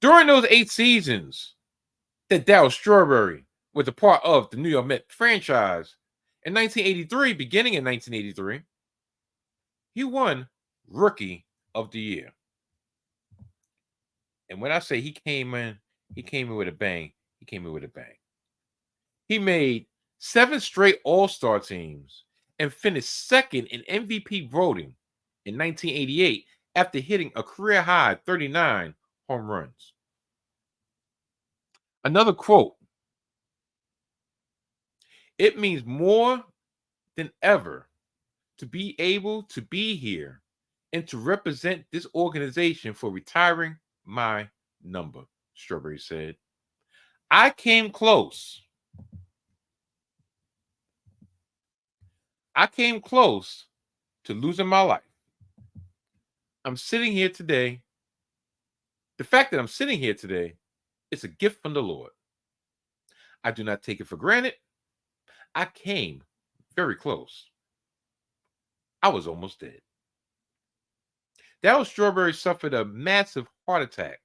During those 8 seasons that Darryl Strawberry was a part of the New York Mets franchise. In 1983, beginning in 1983, he won Rookie of the Year. And when I say he came in with a bang. He came in with a bang. He made 7 straight All-Star teams and finished second in MVP voting in 1988 after hitting a career-high 39 home runs. Another quote, "It means more than ever to be able to be here and to represent this organization for retiring my number," Strawberry said. "I came close. I came close to losing my life. I'm sitting here today. The fact that I'm sitting here today is a gift from the Lord. I do not take it for granted. I came very close. I was almost dead." Darryl Strawberry suffered a massive heart attack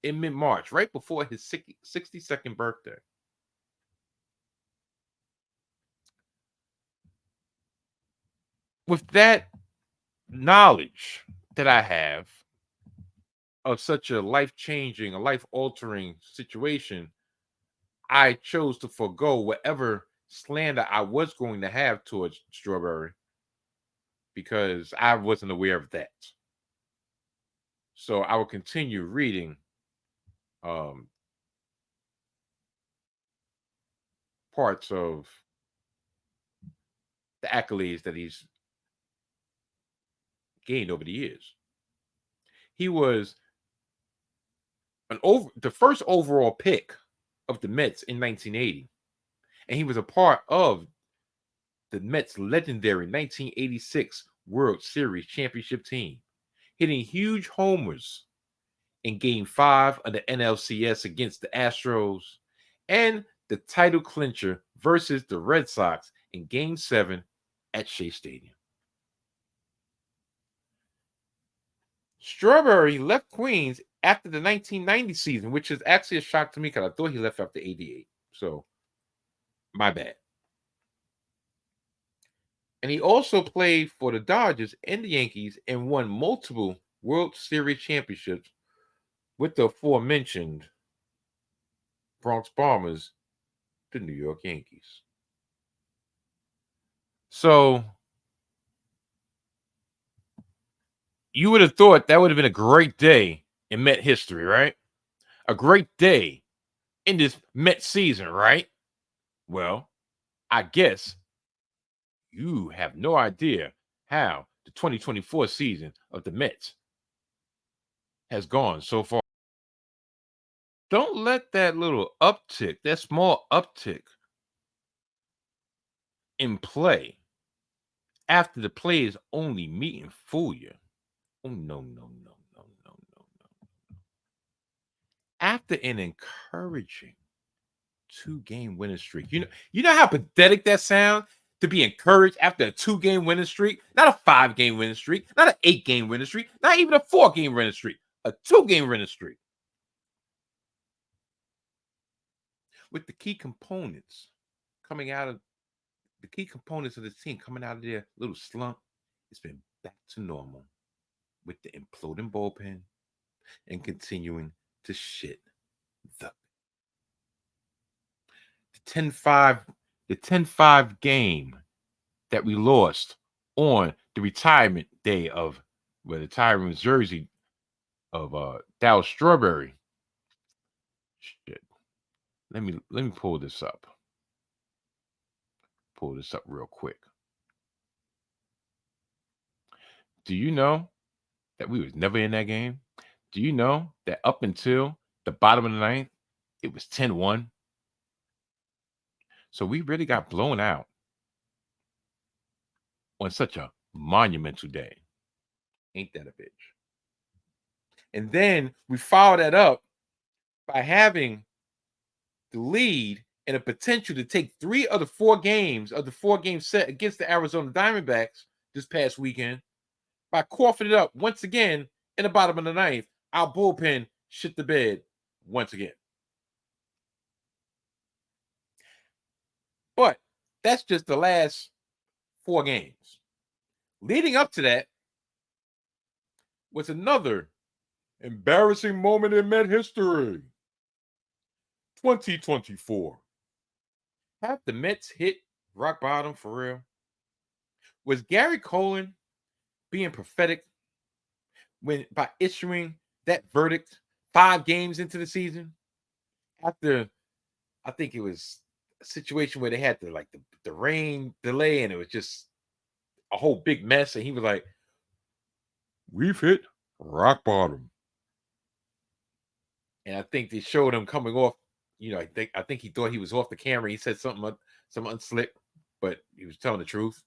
in mid-March, right before his 62nd birthday. With that knowledge that I have of such a life-changing, a life-altering situation, I chose to forego whatever slander I was going to have towards Strawberry because I wasn't aware of that. So I will continue reading parts of the accolades that he's gained over the years. He was the first overall pick of the Mets in 1980, and he was a part of the Mets' legendary 1986 World Series championship team, hitting huge homers in Game 5 of the NLCS against the Astros and the title clincher versus the Red Sox in Game 7 at Shea Stadium. Strawberry left Queens after the 1990 season, which is actually a shock to me because I thought he left after 88. So, my bad. And he also played for the Dodgers and the Yankees and won multiple World Series championships with the aforementioned Bronx Bombers, the New York Yankees. So, you would have thought that would have been a great day in Met history, right? A great day in this Met season, right? Well, I guess you have no idea how the 2024 season of the Mets has gone so far. Don't let that little uptick, that small uptick in play after the players only meet and fool you. Oh, no, no, no, no, no, no, no. After an encouraging 2-game winning streak. You know how pathetic that sounds to be encouraged after a 2-game winning streak, not a 5-game winning streak, not an 8-game winning streak, not even a 4-game winning streak, a 2-game winning streak. With the key components of this team coming out of their little slump, it's been back to normal with the imploding bullpen and continuing to shit the 10-5 game that we lost on the retirement day of the retirement jersey of Darryl Strawberry. Shit. Let me pull this up. Pull this up real quick. Do you know that we was never in that game? Do you know that up until the bottom of the ninth, it was 10-1? So we really got blown out on such a monumental day. Ain't that a bitch? And then we follow that up by having the lead and a potential to take 3 of the 4 games of the 4-game set against the Arizona Diamondbacks this past weekend by coughing it up once again in the bottom of the ninth. Our bullpen shit the bed once again. That's just the last 4 games. Leading up to that was another embarrassing moment in Met history. 2024. Have the Mets hit rock bottom for real? Was Gary Cohen being prophetic by issuing that verdict 5 games into the season? After, I think it was a situation where they had the rain delay and it was just a whole big mess. And he was like, we've hit rock bottom. And I think they showed him coming off. I think he thought he was off the camera. He said something unslick, but he was telling the truth.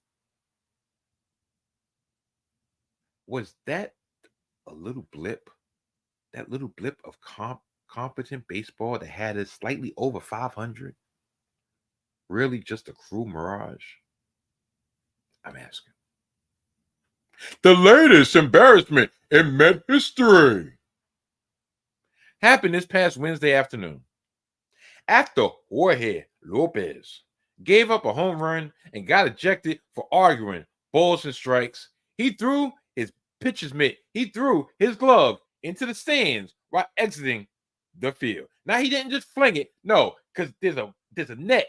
Was that a little blip? That little blip of competent baseball that had us slightly over 500? Really just a cruel mirage? I'm asking. The latest embarrassment in Met history happened this past Wednesday afternoon. After Jorge Lopez gave up a home run and got ejected for arguing balls and strikes, he threw his pitcher's mitt. He threw his glove into the stands while exiting the field. Now, he didn't just fling it. No, because there's a net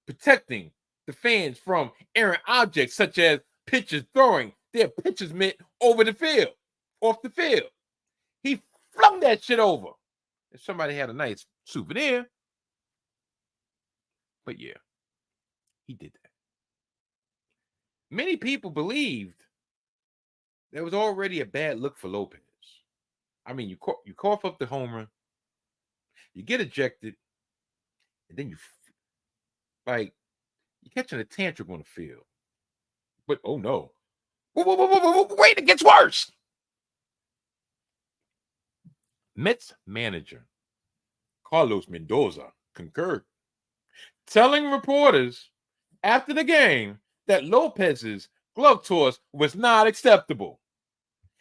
protecting the fans from errant objects such as pitchers throwing their pitcher's mitt over the field, off the field. He flung that shit over. If somebody had a nice souvenir. But yeah, he did that. Many people believed there was already a bad look for Lopez. I mean, you cough up the home run, you get ejected, and then you're catching a tantrum on the field. But oh no. Wait, it gets worse. Mets manager Carlos Mendoza concurred, telling reporters after the game that Lopez's glove toss was not acceptable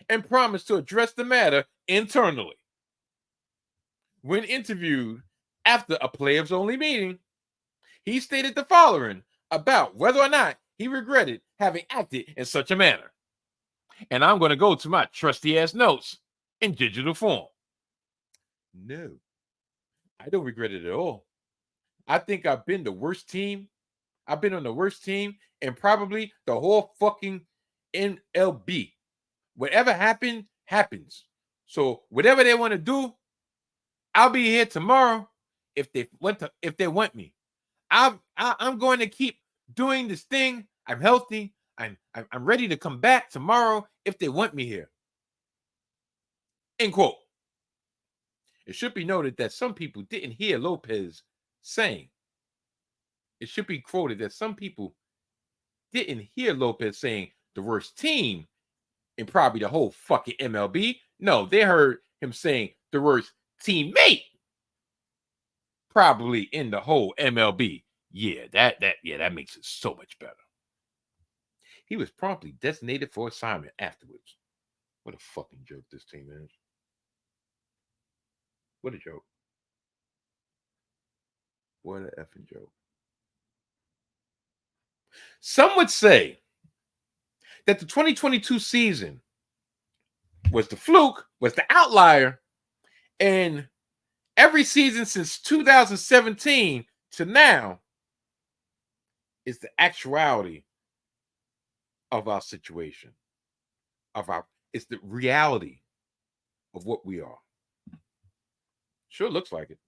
and promised to address the matter internally. When interviewed after a players-only meeting, he stated the following about whether or not he regretted having acted in such a manner. And I'm going to go to my trusty-ass notes in digital form. No, I don't regret it at all. I think I've been the worst team. I've been on the worst team and probably the whole fucking MLB. Whatever happened, happens. So whatever they want to do, I'll be here tomorrow if they want me. I'm going to keep doing this thing. I'm healthy. I'm ready to come back tomorrow if they want me here. End quote. It should be noted that some people didn't hear Lopez saying. It should be quoted that some people didn't hear Lopez saying the worst team in probably the whole fucking MLB. No, they heard him saying the worst teammate probably in the whole MLB. Yeah, that makes it so much better. He was promptly designated for assignment afterwards. What a fucking joke this team is. What a joke. What a effing joke. Some would say that the 2022 season was the fluke, was the outlier, and every season since 2017 to now is the actuality of our situation. It's the reality of what we are. Sure looks like it.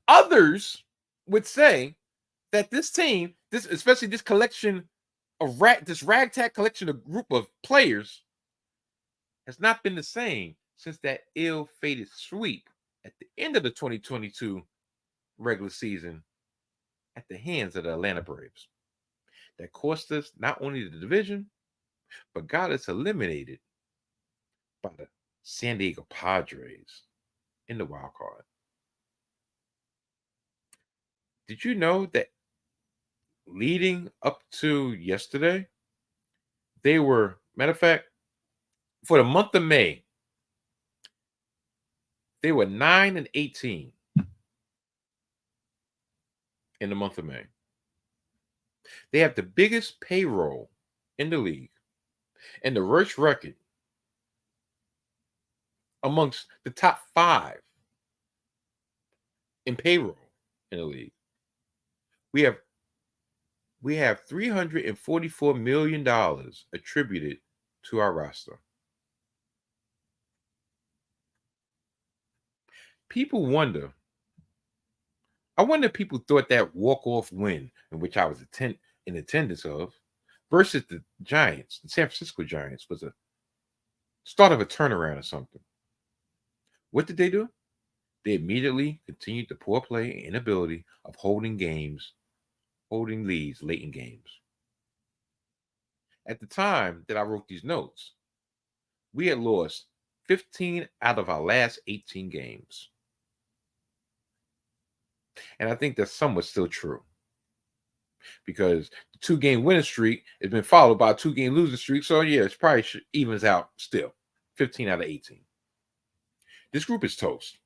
Others would say that this team, especially this collection of this ragtag collection of group of players, has not been the same since that ill-fated sweep at the end of the 2022 regular season at the hands of the Atlanta Braves. That cost us not only the division, but got us eliminated by the San Diego Padres in the wild card. Did you know that leading up to yesterday, they were, matter of fact, for the month of May, they were 9-18. in the month of May. They have the biggest payroll in the league and the worst record amongst the top 5 in payroll in the league. We have $344 million attributed to our roster. People wonder. I wonder if people thought that walk-off win, in which I was in attendance of, versus the Giants, the San Francisco Giants, was a start of a turnaround or something. What did they do? They immediately continued the poor play and inability of holding leads late in games. At the time that I wrote these notes, we had lost 15 out of our last 18 games. And I think that's somewhat still true. Because the 2-game winning streak has been followed by a 2-game losing streak. So, yeah, it's probably evens out still. 15 out of 18. This group is toast.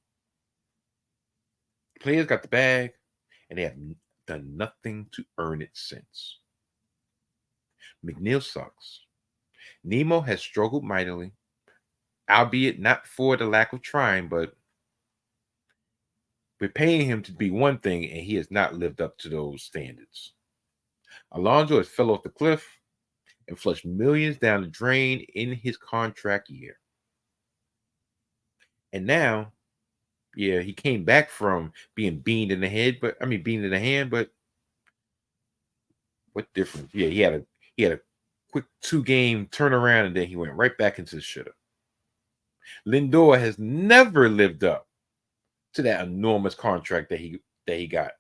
Players got the bag, and they have done nothing to earn it since. McNeil sucks. Nemo has struggled mightily, albeit not for the lack of trying, but we're paying him to be one thing, and he has not lived up to those standards. Alonzo has fell off the cliff and flushed millions down the drain in his contract year. And now, yeah, he came back from being beamed in the hand, but what difference? Yeah, he had a quick 2-game turnaround, and then he went right back into the shitter. Lindor has never lived up to that enormous contract that he got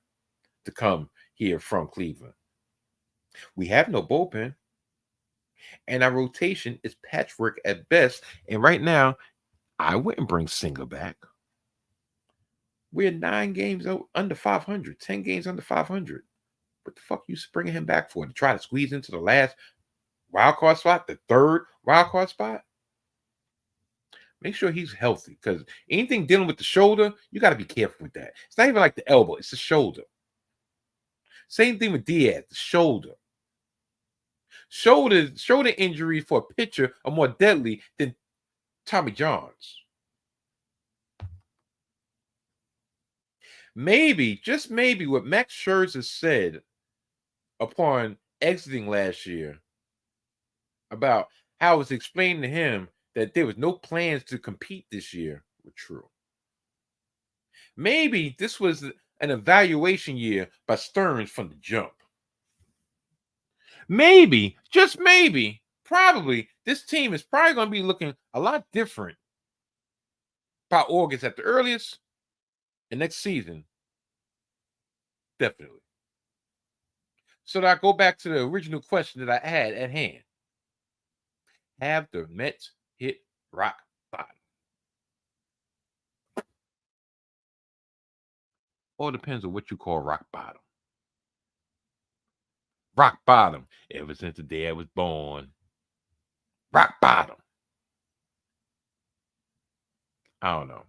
to come here from Cleveland. We have no bullpen, and our rotation is patchwork at best. And right now, I wouldn't bring Singer back. We're 9 games under 500, 10 games under 500. What the fuck you bringing him back for? To try to squeeze into the last wild card spot, the 3rd wild card spot? Make sure he's healthy, because anything dealing with the shoulder, you got to be careful with that. It's not even like the elbow, it's the shoulder. Same thing with Diaz, the shoulder. Shoulder injuries for a pitcher are more deadly than Tommy John's. Maybe, just maybe, what Max Scherzer said upon exiting last year about how it was explained to him that there was no plans to compete this year were true. Maybe this was an evaluation year by Stearns from the jump. Maybe, just maybe, probably, this team is probably going to be looking a lot different by August at the earliest, and next season, definitely. So that I go back to the original question that I had at hand. Have the Mets hit rock bottom? All depends on what you call rock bottom. Rock bottom, ever since the day I was born. Rock bottom. I don't know.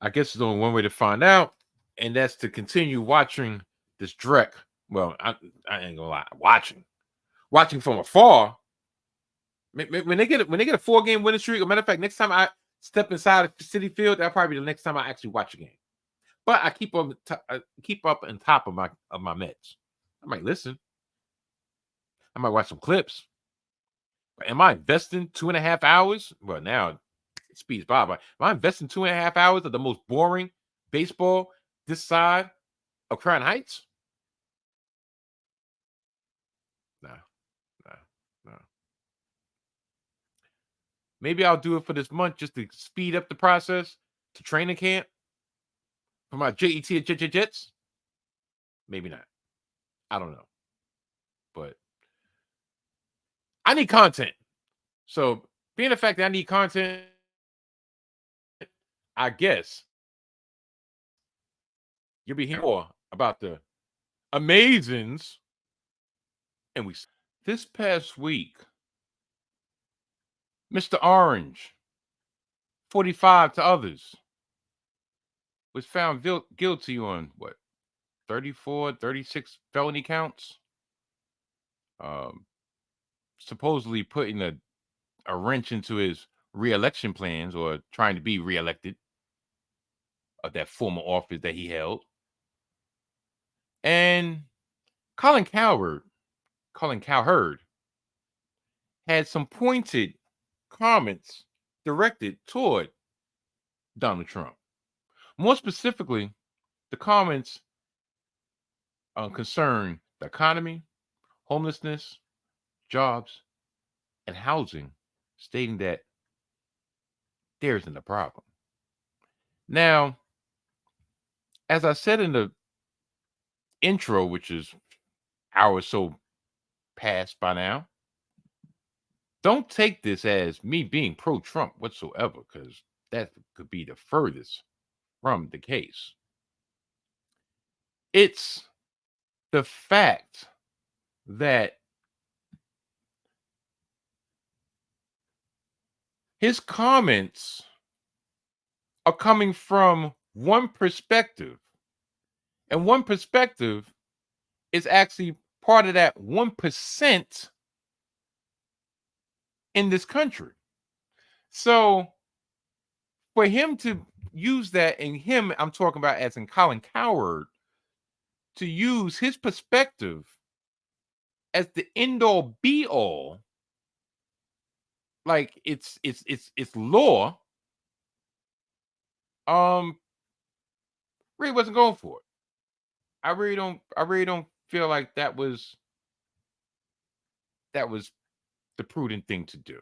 I guess there's only one way to find out, and that's to continue watching this Drek. Well, I ain't gonna lie, watching from afar. When they get a 4-game winning streak, as a matter of fact, next time I step inside of Citi Field, that'll probably be the next time I actually watch a game. But I keep up on top of my Mets. I might listen. I might watch some clips. But am I investing 2.5 hours? Well, now it speeds by. But am I investing 2.5 hours of the most boring baseball this side of Crown Heights? No. Maybe I'll do it for this month just to speed up the process to training camp for my JET at Jets. Maybe not. I don't know. But I need content. So being the fact that I need content, I guess you'll be hearing more about the Amazins. And this past week, Mr. Orange, 45 to others, was found guilty on what? 34, 36 felony counts. Supposedly putting a wrench into his re-election plans or trying to be re-elected of that former office that he held. And Colin Cowherd had some pointed comments directed toward Donald Trump. More specifically, the comments concern the economy, homelessness, jobs, and housing, stating that there isn't a problem. Now, as I said in the intro, which is hour or so past by now, don't take this as me being pro-Trump whatsoever, because that could be the furthest from the case. It's the fact that his comments are coming from one perspective, and one perspective is actually part of that 1% in this country. So for him to use that, and him, I'm talking about as in Colin Cowherd, to use his perspective as the end all be all, like it's law, really wasn't going for it. I really don't feel like that was the prudent thing to do,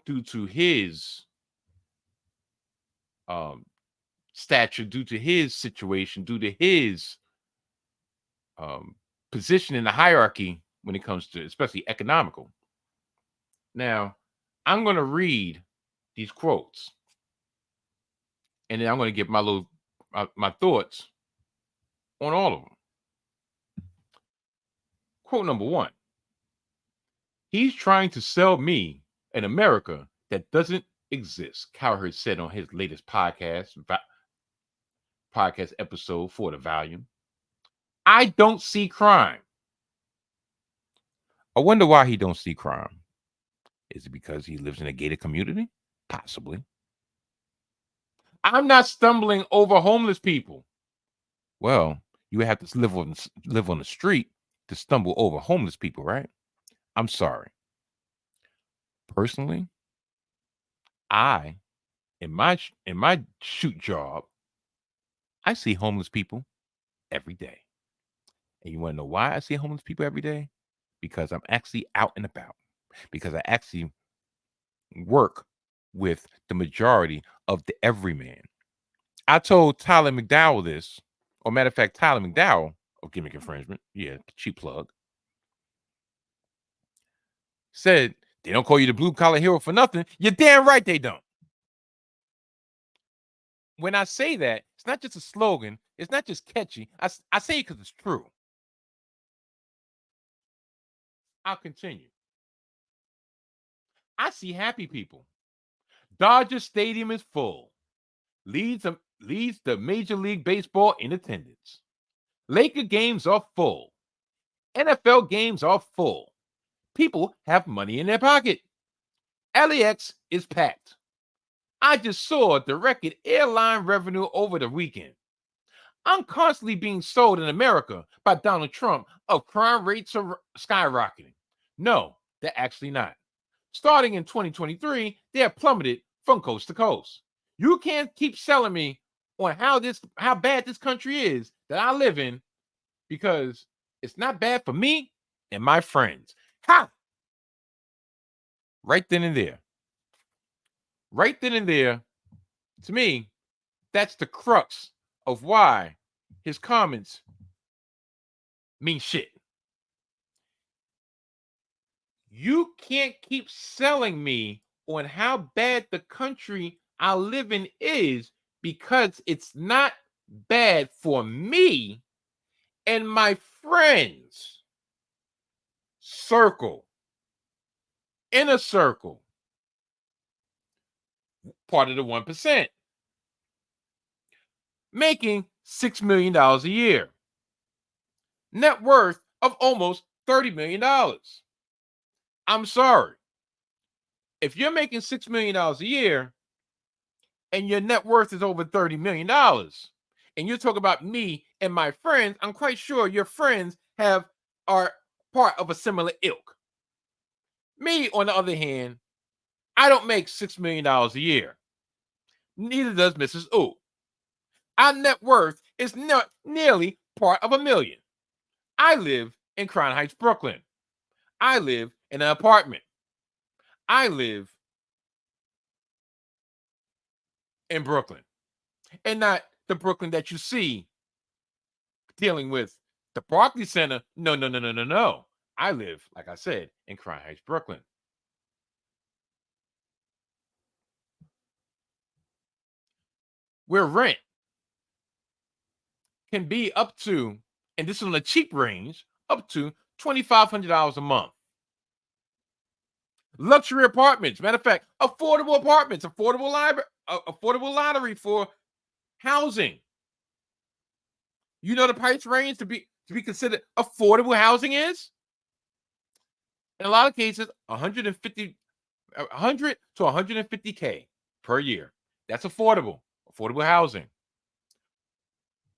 due to his stature, due to his situation, due to his position in the hierarchy when it comes to especially economical. Now, I'm going to read these quotes, and then I'm going to give my thoughts on all of them. Quote number 1: "He's trying to sell me an America that doesn't exist," Cowherd said on his latest podcast episode for the volume. "I don't see crime." I wonder why he don't see crime. Is it because he lives in a gated community? Possibly. "I'm not stumbling over homeless people." Well, you would have to live on the street to stumble over homeless people, right? I'm sorry. Personally, I in my shoot job, I see homeless people every day. And you want to know why I see homeless people every day? Because I'm actually out and about. Because I actually work with the majority of the everyman. I told Tyler McDowell this, or matter of fact, Tyler McDowell of Gimmick Infringement, yeah, cheap plug, said they don't call you the blue collar hero for nothing. You're damn right they don't. When I say that, it's not just a slogan. It's not just catchy. I say it because it's true. I'll continue. I see happy people. Dodger Stadium is full. Leads the Major League Baseball in attendance. Laker games are full. NFL games are full. People have money in their pocket. LAX is packed. I just saw the record airline revenue over the weekend. I'm constantly being sold in America by Donald Trump of crime rates are skyrocketing. No, they're actually not. Starting in 2023, they have plummeted from coast to coast. You can't keep selling me on how bad this country is that I live in, because it's not bad for me and my friends. Ha! Right then and there. Right then and there, to me, that's the crux of why his comments mean shit. You can't keep selling me on how bad the country I live in is, because it's not bad for me and my friends. Circle. Inner circle. Part of the 1%. Making $6 million a year. Net worth of almost $30 million. I'm sorry. If you're making $6 million a year and your net worth is over $30 million, and you're talking about me and my friends, I'm quite sure your friends are part of a similar ilk. Me, on the other hand, I don't make $6 million a year. Neither does Mrs. O. Our net worth is not nearly part of $1 million. I live in Crown Heights, Brooklyn. I live in an apartment. I live in Brooklyn, and not the Brooklyn that you see dealing with the Barclays Center. No, no, no, no, no, no. I live, like I said, in Crown Heights, Brooklyn. Where rent can be up to, and this is on the cheap range, up to $2,500 a month. Luxury apartments, matter of fact, affordable apartments, affordable lottery for housing. You know the price range to be considered affordable housing is? In a lot of cases, 100 to 150K per year. That's affordable housing.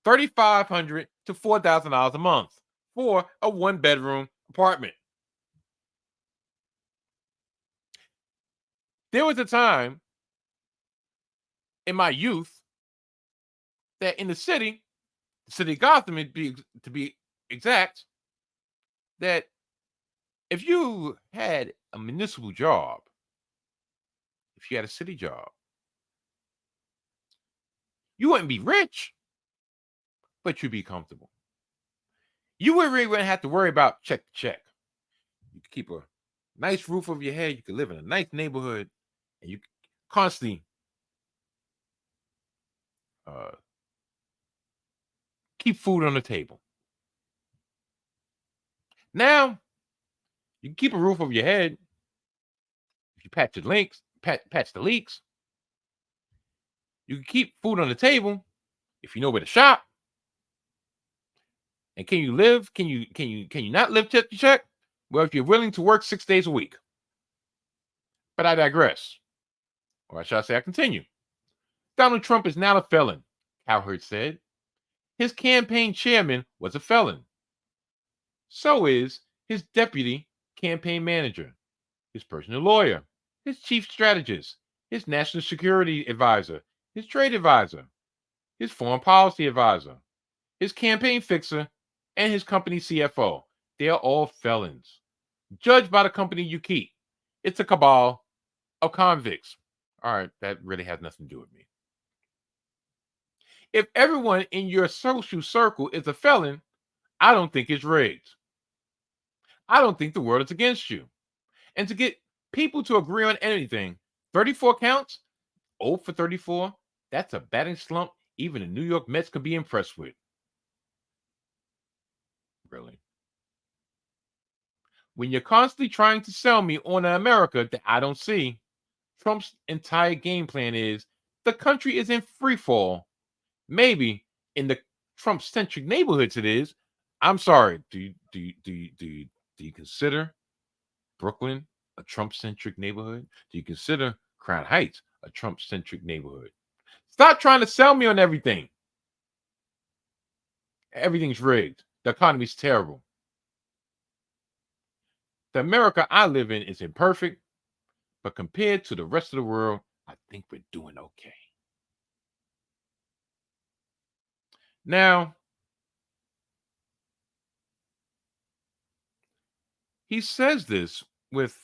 $3,500 to $4,000 a month for a 1-bedroom apartment. There was a time in my youth that in the city of Gotham, to be exact, that if you had a municipal job, if you had a city job, you wouldn't be rich, but you'd be comfortable. You wouldn't have to worry about check to check. You could keep a nice roof over your head. You could live in a nice neighborhood, and you constantly keep food on the table. Now, you can keep a roof over your head if you patch the leaks. You can keep food on the table if you know where to shop. And can you live? Can you not live check to check? Well, if you're willing to work 6 days a week. But I digress. Or shall I say I continue. Donald Trump is not a felon, Cowherd said. His campaign chairman was a felon. So is his deputy campaign manager, his personal lawyer, his chief strategist, his national security advisor, his trade advisor, his foreign policy advisor, his campaign fixer, and his company CFO. They are all felons, judged by the company you keep. It's a cabal of convicts. All right, that really has nothing to do with me. If everyone in your social circle is a felon, I don't think it's rigged. I don't think the world is against you. And to get people to agree on anything, 34 counts, 0 for 34, that's a batting slump even the New York Mets could be impressed with. Really? When you're constantly trying to sell me on an America that I don't see, Trump's entire game plan is the country is in free fall. Maybe in the Trump-centric neighborhoods it is. I'm sorry. Do you consider Brooklyn a Trump-centric neighborhood? Do you consider Crown Heights a Trump-centric neighborhood? Stop trying to sell me on everything. Everything's rigged. The economy's terrible. The America I live in is imperfect, but compared to the rest of the world, I think we're doing okay. Now, he says this with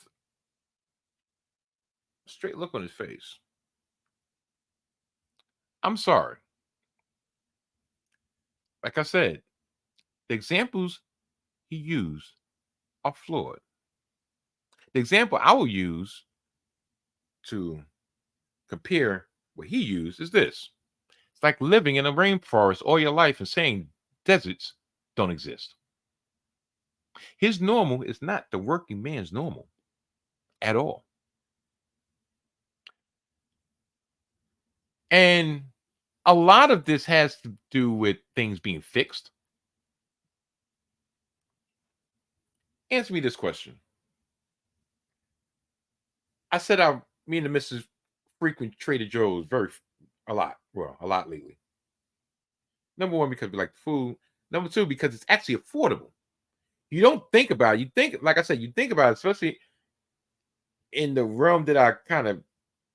a straight look on his face. I'm sorry. Like I said, the examples he used are flawed. The example I will use to compare what he used is this. It's like living in a rainforest all your life and saying deserts don't exist. His normal is not the working man's normal at all. And a lot of this has to do with things being fixed. Answer me this question. I said me and the missus frequent Trader Joe's a lot. Well, a lot lately. Number one, because we like the food. Number two, because it's actually affordable. You don't think about it. You think, like I said, you think about it, especially in the realm that I kind of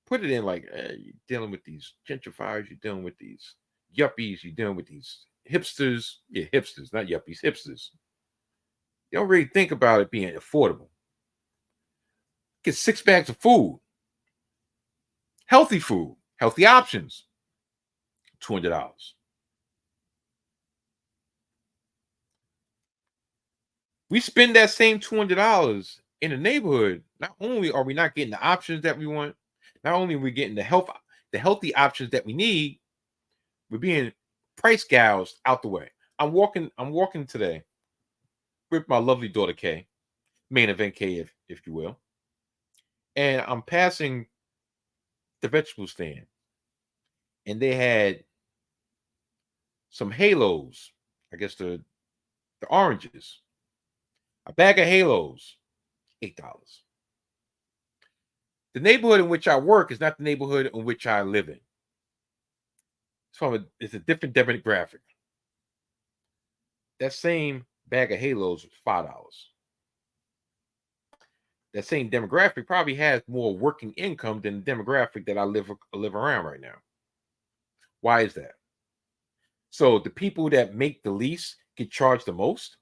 put it in, like you're dealing with these gentrifiers, you're dealing with these yuppies, you're dealing with these hipsters. Yeah, hipsters, not yuppies, hipsters. You don't really think about it being affordable. Get 6 bags of food, healthy options, $200. We spend that same $200 in the neighborhood. Not only are we not getting the options that we want, not only are we getting the healthy options that we need, we're being price gouged out the way. I'm walking today with my lovely daughter Kay, main event Kay, if you will, and I'm passing the vegetable stand, and they had some halos. I guess the oranges, a bag of halos, $8. The neighborhood in which I work is not the neighborhood in which I live in. It's a different demographic. That same bag of halos is $5. That same demographic probably has more working income than the demographic that I live around right now. Why is that? So the people that make the least get charged the most.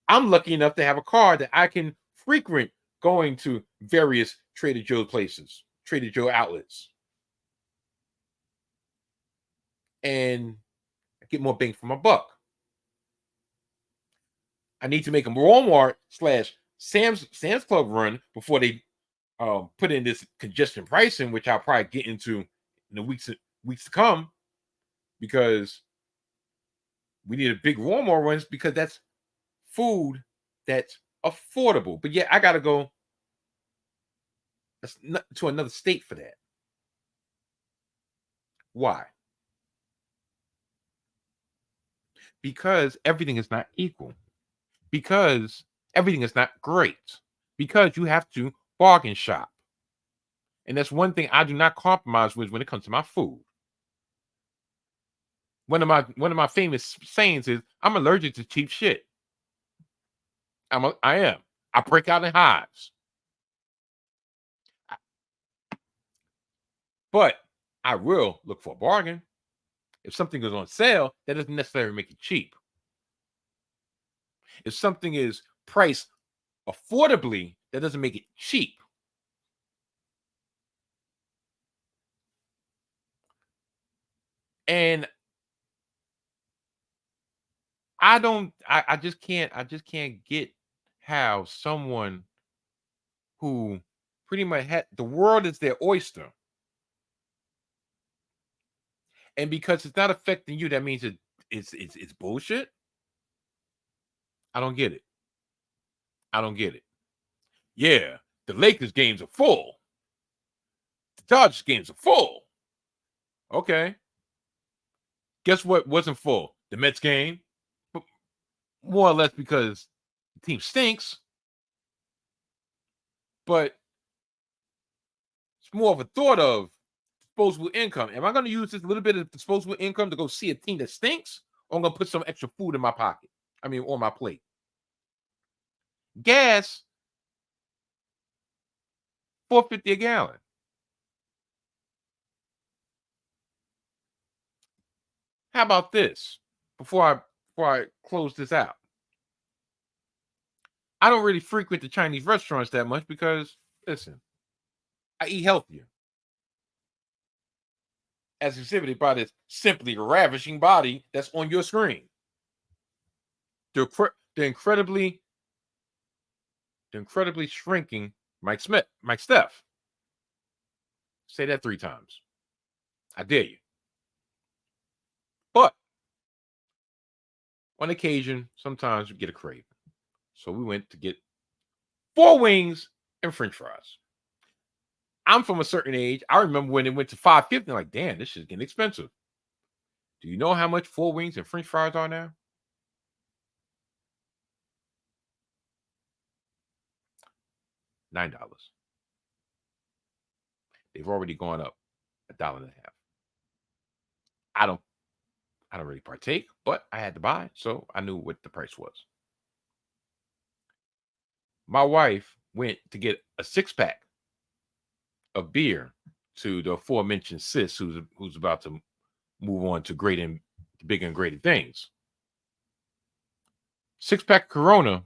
I'm lucky enough to have a car that I can frequent going to various Trader Joe places, Trader Joe outlets, and I get more bang for my buck. I need to make a Walmart / Sam's Club run before they put in this congestion pricing, which I'll probably get into in the weeks to come, because we need a big Walmart runs because that's food that's affordable. But yeah, I gotta go to another state for that. Why? Because everything is not equal. Because everything is not great. Because you have to bargain shop. And that's one thing I do not compromise with when it comes to my food. One of my famous sayings is, I'm allergic to cheap shit. I am. I break out in hives. But I will look for a bargain. If something is on sale, that doesn't necessarily make it cheap. If something is priced affordably, that doesn't make it cheap. And I just can't get how someone who pretty much had the world is their oyster, and because it's not affecting you, that means it's bullshit. I don't get it. I don't get it. Yeah, the Lakers games are full. The Dodgers games are full. Okay. Guess what wasn't full? The Mets game. But more or less because the team stinks. But it's more of a thought of disposable income. Am I going to use this little bit of disposable income to go see a team that stinks? Or I'm going to put some extra food in my pocket? I mean, on my plate. Gas, $4.50 a gallon. How about this? Before I close this out, I don't really frequent the Chinese restaurants that much because, listen, I eat healthier, as exhibited by this simply ravishing body that's on your screen. The incredibly shrinking Mike Steph. Say that 3 times. I dare you. But on occasion, sometimes we get a craving. So we went to get 4 wings and French fries. I'm from a certain age. I remember when it went to $5.50. Like, damn, this is getting expensive. Do you know how much 4 wings and French fries are now? $9. They've already gone up $1.50. I don't I don't really partake, but I had to buy, so I knew what the price was. My wife went to get a 6-pack of beer to the aforementioned sis who's about to move on to great and bigger and greater things. 6-pack Corona,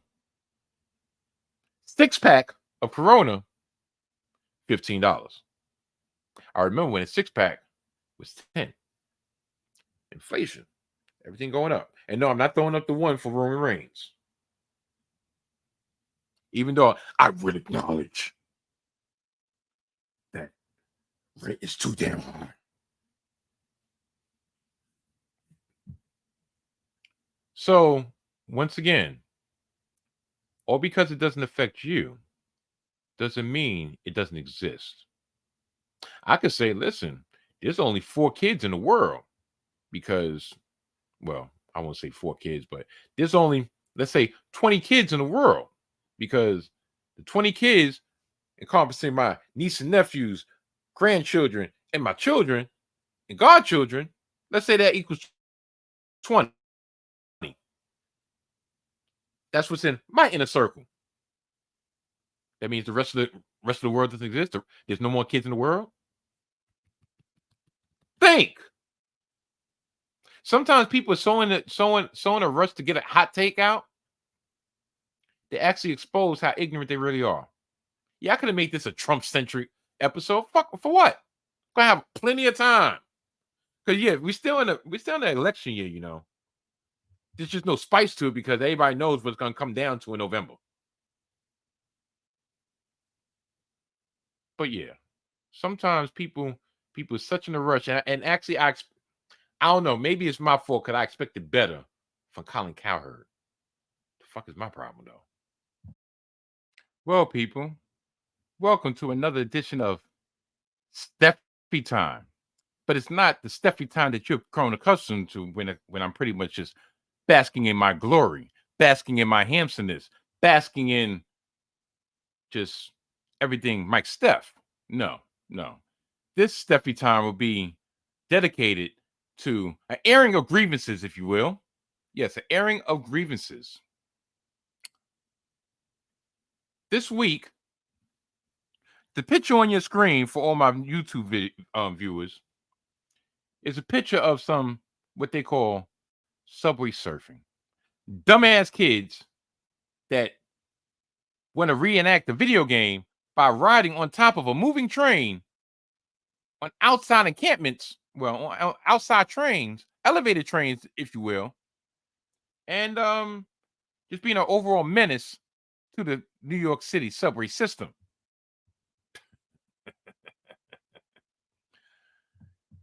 6-pack of Corona, $15. I remember when a 6-pack was 10. Inflation, everything going up. And no, I'm not throwing up the one for Roman Reigns. Even though I will acknowledge that rent is too damn high. So, once again, all because it doesn't affect you doesn't mean it doesn't exist. I could say, listen, there's only 4 kids in the world because, well, I won't say 4 kids, but there's only, let's say, 20 kids in the world because the 20 kids encompassing my niece and nephews, grandchildren, and my children and godchildren, let's say that equals 20. That's what's in my inner circle. That means the rest of the world doesn't exist. There's no more kids in the world. Think. Sometimes people are sowing a rush to get a hot take out. They actually expose how ignorant they really are. Yeah, I could have made this a Trump-centric episode. Fuck for what? Gonna have plenty of time. Cause yeah, we're still in the election year, you know. There's just no spice to it because everybody knows what's gonna come down to in November. But yeah, sometimes people are such in a rush, and actually I don't know, maybe it's my fault because I expected better from Colin Cowherd. The fuck is my problem though? Well, people, welcome to another edition of Stephy Time. But it's not the Stephy Time that you've grown accustomed to when I'm pretty much just basking in my glory, basking in my handsomeness, basking in just everything Mike Steph. No, no. This Steffi time will be dedicated to an airing of grievances, if you will. Yes, an airing of grievances. This week, the picture on your screen for all my YouTube viewers is a picture of some what they call subway surfing. Dumbass kids that want to reenact a video game by riding on top of a moving train on outside encampments, well, on outside trains, elevated trains, if you will, and just being an overall menace to the New York City subway system.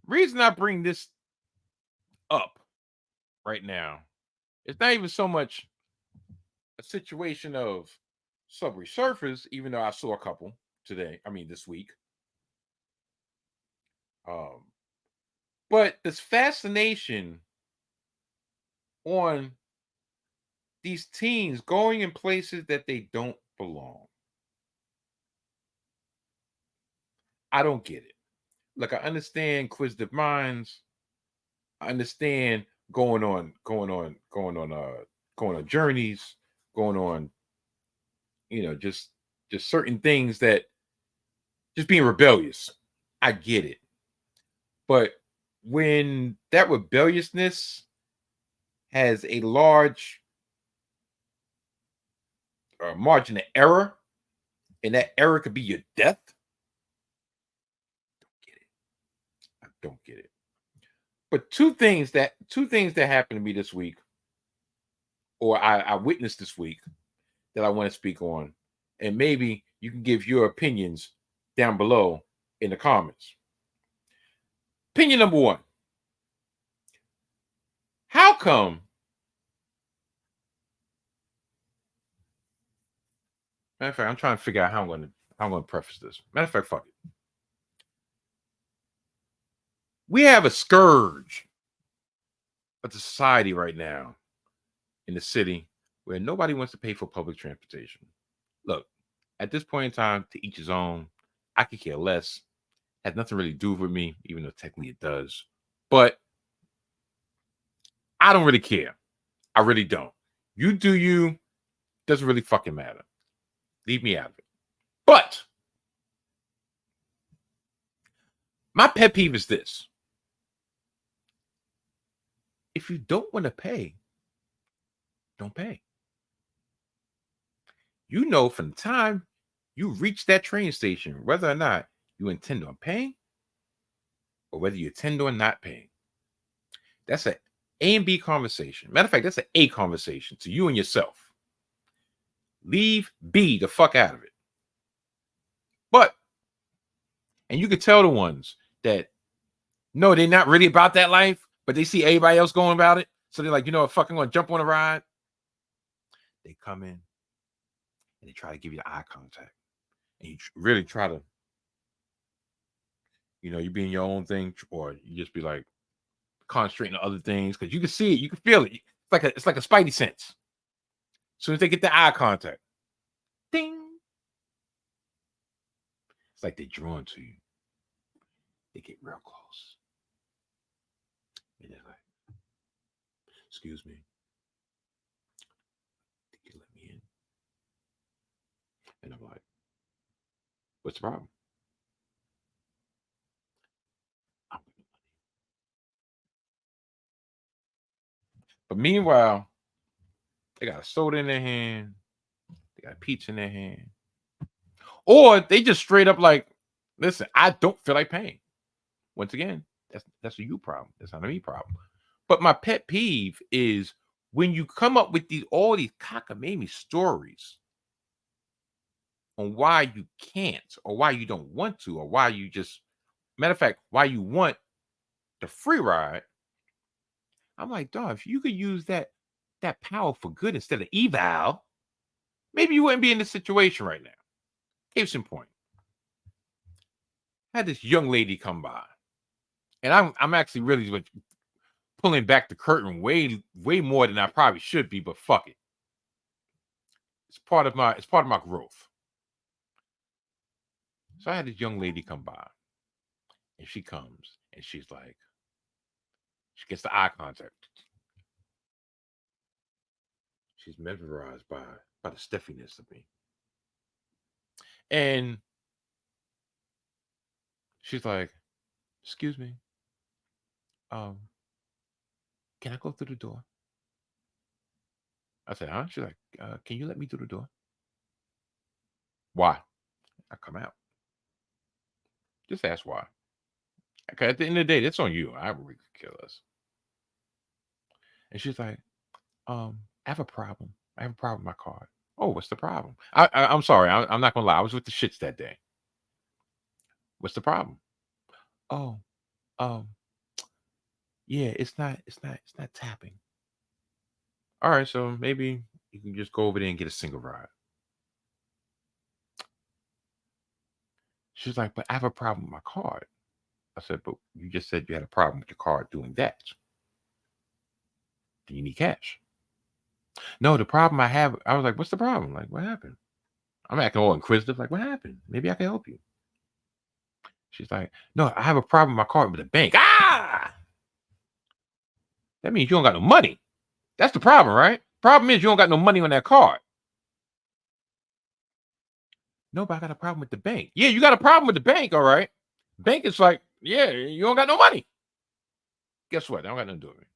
Reason I bring this up right now, it's not even so much a situation of subway surfers, even though I saw a couple this week. But this fascination on these teens going in places that they don't belong. I don't get it. Like, I understand inquisitive minds. I understand going on journeys, going on, just certain things that just being rebellious. I get it. But when that rebelliousness has a large margin of error, and that error could be your death, I don't get it. But two things that happened to me this week, or I witnessed this week, that I want to speak on, and maybe you can give your opinions down below in the comments. Opinion number one: how come? Matter of fact, I'm trying to figure out how I'm going to preface this. Matter of fact, fuck it. We have a scourge of the society right now in the city where nobody wants to pay for public transportation. Look, at this point in time, to each his own. I could care less. Has nothing really to do with me, even though technically it does. But I don't really care. I really don't. You do you. Doesn't really fucking matter. Leave me out of it. But my pet peeve is this. If you don't want to pay, don't pay. You know from the time you reach that train station, whether or not you intend on paying or whether you intend on not paying. That's an A and B conversation. Matter of fact, that's an A conversation to you and yourself. Leave B the fuck out of it. But, and you can tell the ones that, no, they're not really about that life, but they see everybody else going about it. So they're like, you know what, fucking gonna jump on a ride. They come in and they try to give you the eye contact. And you really try to, you be in your own thing, or you just be like concentrating on other things because you can see it, you can feel it. It's like a spidey sense. As soon as they get the eye contact, ding. It's like they're drawn to you. They get real close. And they're like, excuse me. Did you let me in? And I'm like, what's the problem? But meanwhile, they got a soda in their hand. They got pizza in their hand. Or they just straight up like, listen, I don't feel like paying. Once again, that's a you problem. That's not a me problem. But my pet peeve is when you come up with all these cockamamie stories on why you can't, or why you don't want to, or why you just, matter of fact, why you want the free ride. I'm like, dog, if you could use that power for good instead of evil, maybe you wouldn't be in this situation right now. Case in point, I had this young lady come by, and I'm actually really pulling back the curtain way more than I probably should be, but fuck it. It's part of my growth. So I had this young lady come by, and she comes and she's like, she gets the eye contact. She's mesmerized by the stuffiness of me. And she's like, excuse me. Can I go through the door? I said, huh? She's like, can you let me through the door? Why? I come out. Just ask why. Okay, at the end of the day, that's on you. I really could care less. And she's like, I have a problem. I have a problem with my card. Oh, what's the problem? I'm sorry. I'm not gonna lie. I was with the shits that day. What's the problem? Oh, yeah, it's not tapping. All right, so maybe you can just go over there and get a single ride. She's like, but I have a problem with my card. I said, but you just said you had a problem with your card doing that. Do you need cash? No, the problem I have, I was like, what's the problem? Like, what happened? I'm acting all inquisitive. Like, what happened? Maybe I can help you. She's like, no, I have a problem with my card with the bank. Ah! That means you don't got no money. That's the problem, right? Problem is you don't got no money on that card. No, but I got a problem with the bank. Yeah, you got a problem with the bank, all right. Bank is like, yeah, you don't got no money. Guess what? I don't got nothing to do with it.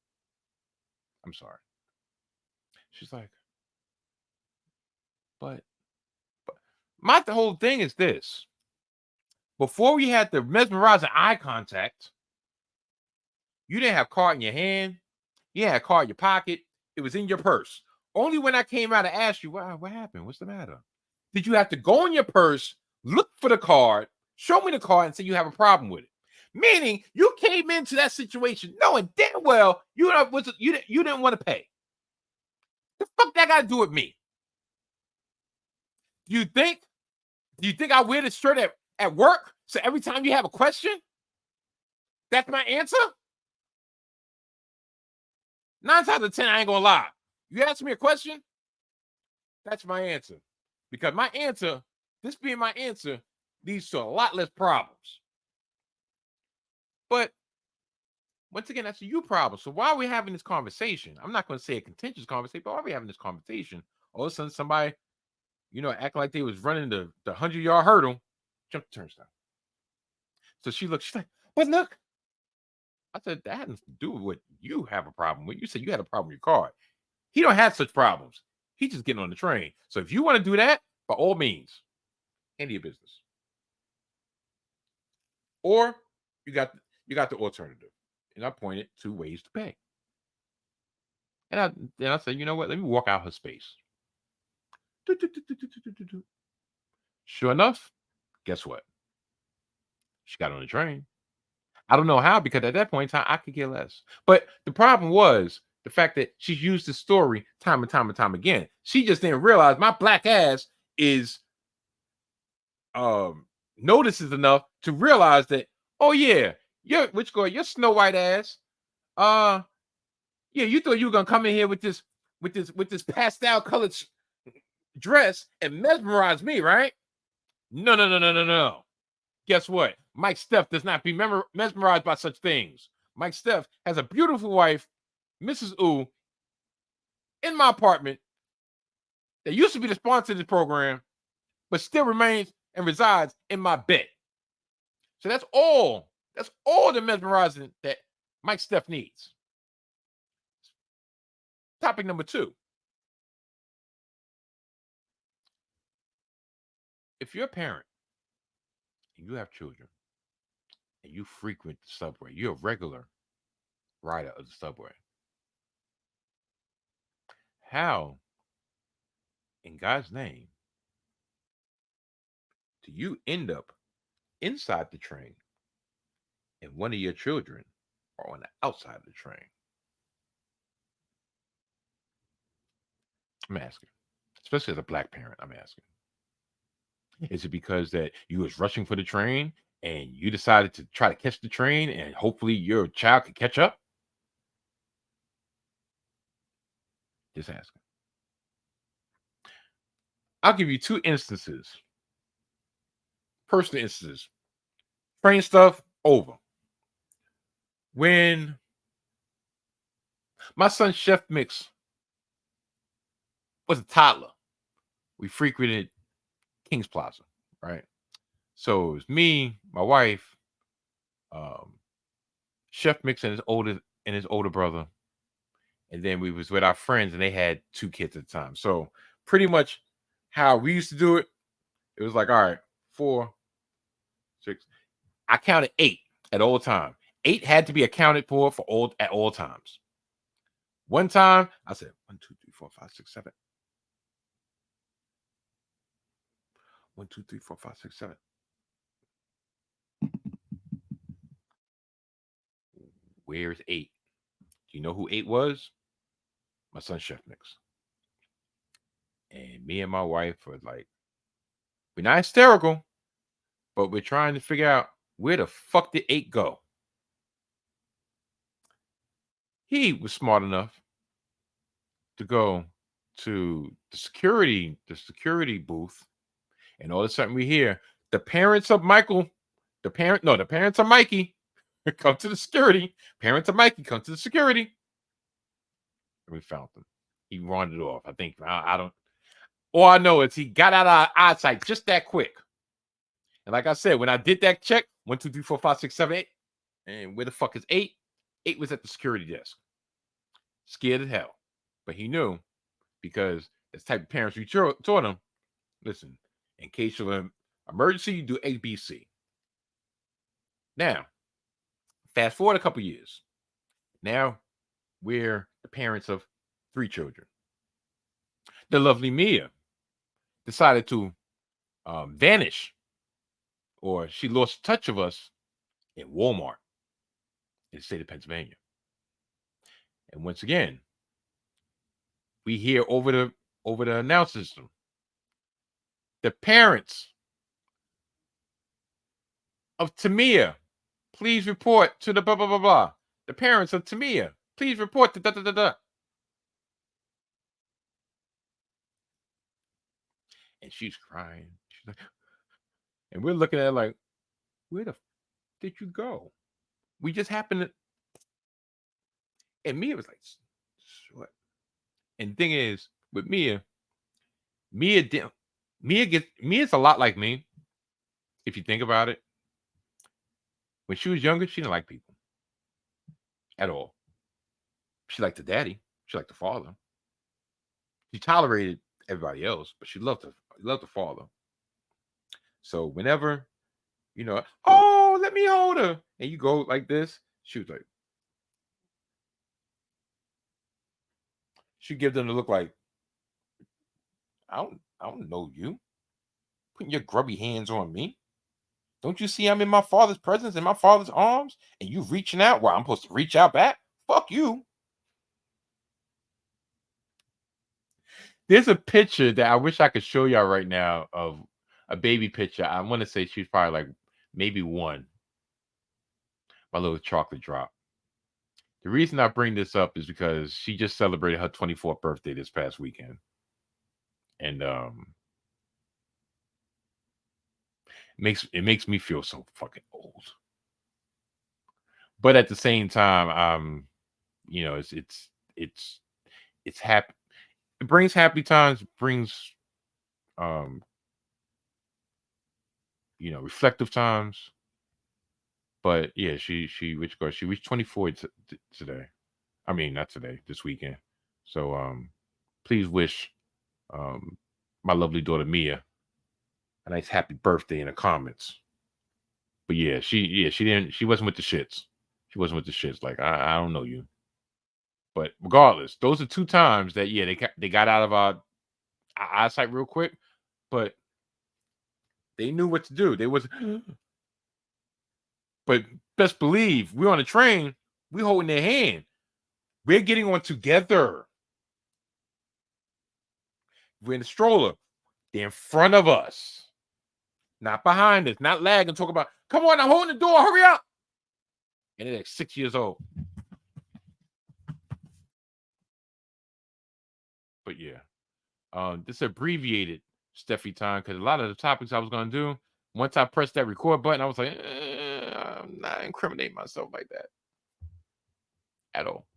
I'm sorry. She's like, but my whole thing is this. Before we had the mesmerizing eye contact, you didn't have card in your hand. You had a card in your pocket. It was in your purse. Only when I came out and asked you, what happened? What's the matter? Did you have to go in your purse, look for the card, show me the card, and say you have a problem with it? Meaning you came into that situation knowing damn well you didn't want to pay. The fuck that got to do with me? Do you think I wear this shirt at work? So every time you have a question, That's my answer? 9 times out of 10, I ain't gonna lie. You ask me a question, that's my answer. Because my answer, this being my answer, leads to a lot less problems. But once again, that's a you problem. So why are we having this conversation? I'm not going to say a contentious conversation, but why are we having this conversation? All of a sudden, somebody, acting like they was running the 100-yard hurdle, jumped the turnstile. So she's like, but look. I said, that has to do with what you have a problem with. You said you had a problem with your car. He don't have such problems. He's just getting on the train. So if you want to do that, by all means, handle your business. Or you got the alternative. And I pointed 2 ways to pay. And I said, you know what? Let me walk out her space. Sure enough, guess what? She got on the train. I don't know how, because at that point in time, I could care less. But the problem was the fact that she's used this story time and time and time again. She just didn't realize my black ass is notices enough to realize that, oh yeah, your Snow White ass. Yeah, you thought you were gonna come in here with this pastel colored dress and mesmerize me, right? No. Guess what? Mike Steph does not be mesmerized by such things. Mike Steph has a beautiful wife, Mrs. Ooh, in my apartment that used to be the sponsor of this program, but still remains and resides in my bed. So that's all. That's all the mesmerizing that Mike Steph needs. Topic number 2. If you're a parent and you have children and you frequent the subway, you're a regular rider of the subway. How, in God's name, do you end up inside the train and one of your children are on the outside of the train? I'm asking, especially as a black parent, I'm asking. Is it because that you was rushing for the train and you decided to try to catch the train and hopefully your child could catch up? Just asking. I'll give you 2 instances. Personal instances. Train stuff over. When my son Chef Mix was a toddler, we frequented King's Plaza, right? So it was me, my wife, Chef Mix and his older brother, and then we was with our friends, and they had 2 kids at the time. So pretty much how we used to do it, it was like, all right, 4, 6. I counted 8 at all time. 8 had to be accounted for at all times. One time, I said 1, 2, 3, 4, 5, 6, 7. 1, 2, 3, 4, 5, 6, 7. Where's 8? Do you know who 8 was? My son Chef Mix. And me and my wife were like, we're not hysterical, but we're trying to figure out where the fuck did 8 go? He was smart enough to go to the security booth, and all of a sudden we hear the parents of Mikey come to the security. Parents of Mikey come to the security. And we found them. He wandered off. I think I don't. All I know is he got out of our eyesight just that quick. And like I said, when I did that check, 1, 2, 3, 4, 5, 6, 7, 8, and where the fuck is 8? 8 was at the security desk. Scared as hell, but he knew, because as type of parents we taught him. Listen, in case of an emergency, you do ABC. Now, fast forward a couple years. Now, we're the parents of 3 children. The lovely Mia decided to vanish, or she lost touch of us in Walmart in the state of Pennsylvania. And once again, we hear over the announce system, the parents of Tamia Please report to the blah, blah, blah, blah. The parents of Tamia. Please report to da, da, da, da. And she's crying. She's like, and we're looking at her like, where the did you go? We just happened to. And Mia was like, what? And the thing is, with Mia's a lot like me. If you think about it, when she was younger, she didn't like people at all. She liked the daddy. She liked the father. She tolerated everybody else, but she loved the father. So whenever, oh, let me hold her, and you go like this, she was like, she give them the look like, I don't know you. Putting your grubby hands on me. Don't you see I'm in my father's presence, in my father's arms, and you reaching out while I'm supposed to reach out back? Fuck you. There's a picture that I wish I could show y'all right now of a baby picture. I want to say she's probably like maybe one. My little chocolate drop. The reason I bring this up is because she just celebrated her 24th birthday this past weekend. And it makes me feel so fucking old. But at the same time, it's happy. It brings happy times, brings reflective times. But yeah, she reached 24 today. I mean, not today, this weekend. So please wish my lovely daughter Mia a nice happy birthday in the comments. But yeah, she wasn't with the shits. She wasn't with the shits. Like I don't know you. But regardless, those are two times that they got out of our eyesight real quick, but they knew what to do. They was But best believe we're on the train, we're holding their hand. We're getting on together. We're in the stroller. They're in front of us. Not behind us, not lagging, talk about, come on, I'm holding the door, hurry up. And they're like 6 years old. But yeah. This abbreviated Stephy Time because a lot of the topics I was gonna do, once I pressed that record button, I was like, I'm not incriminating myself like that at all.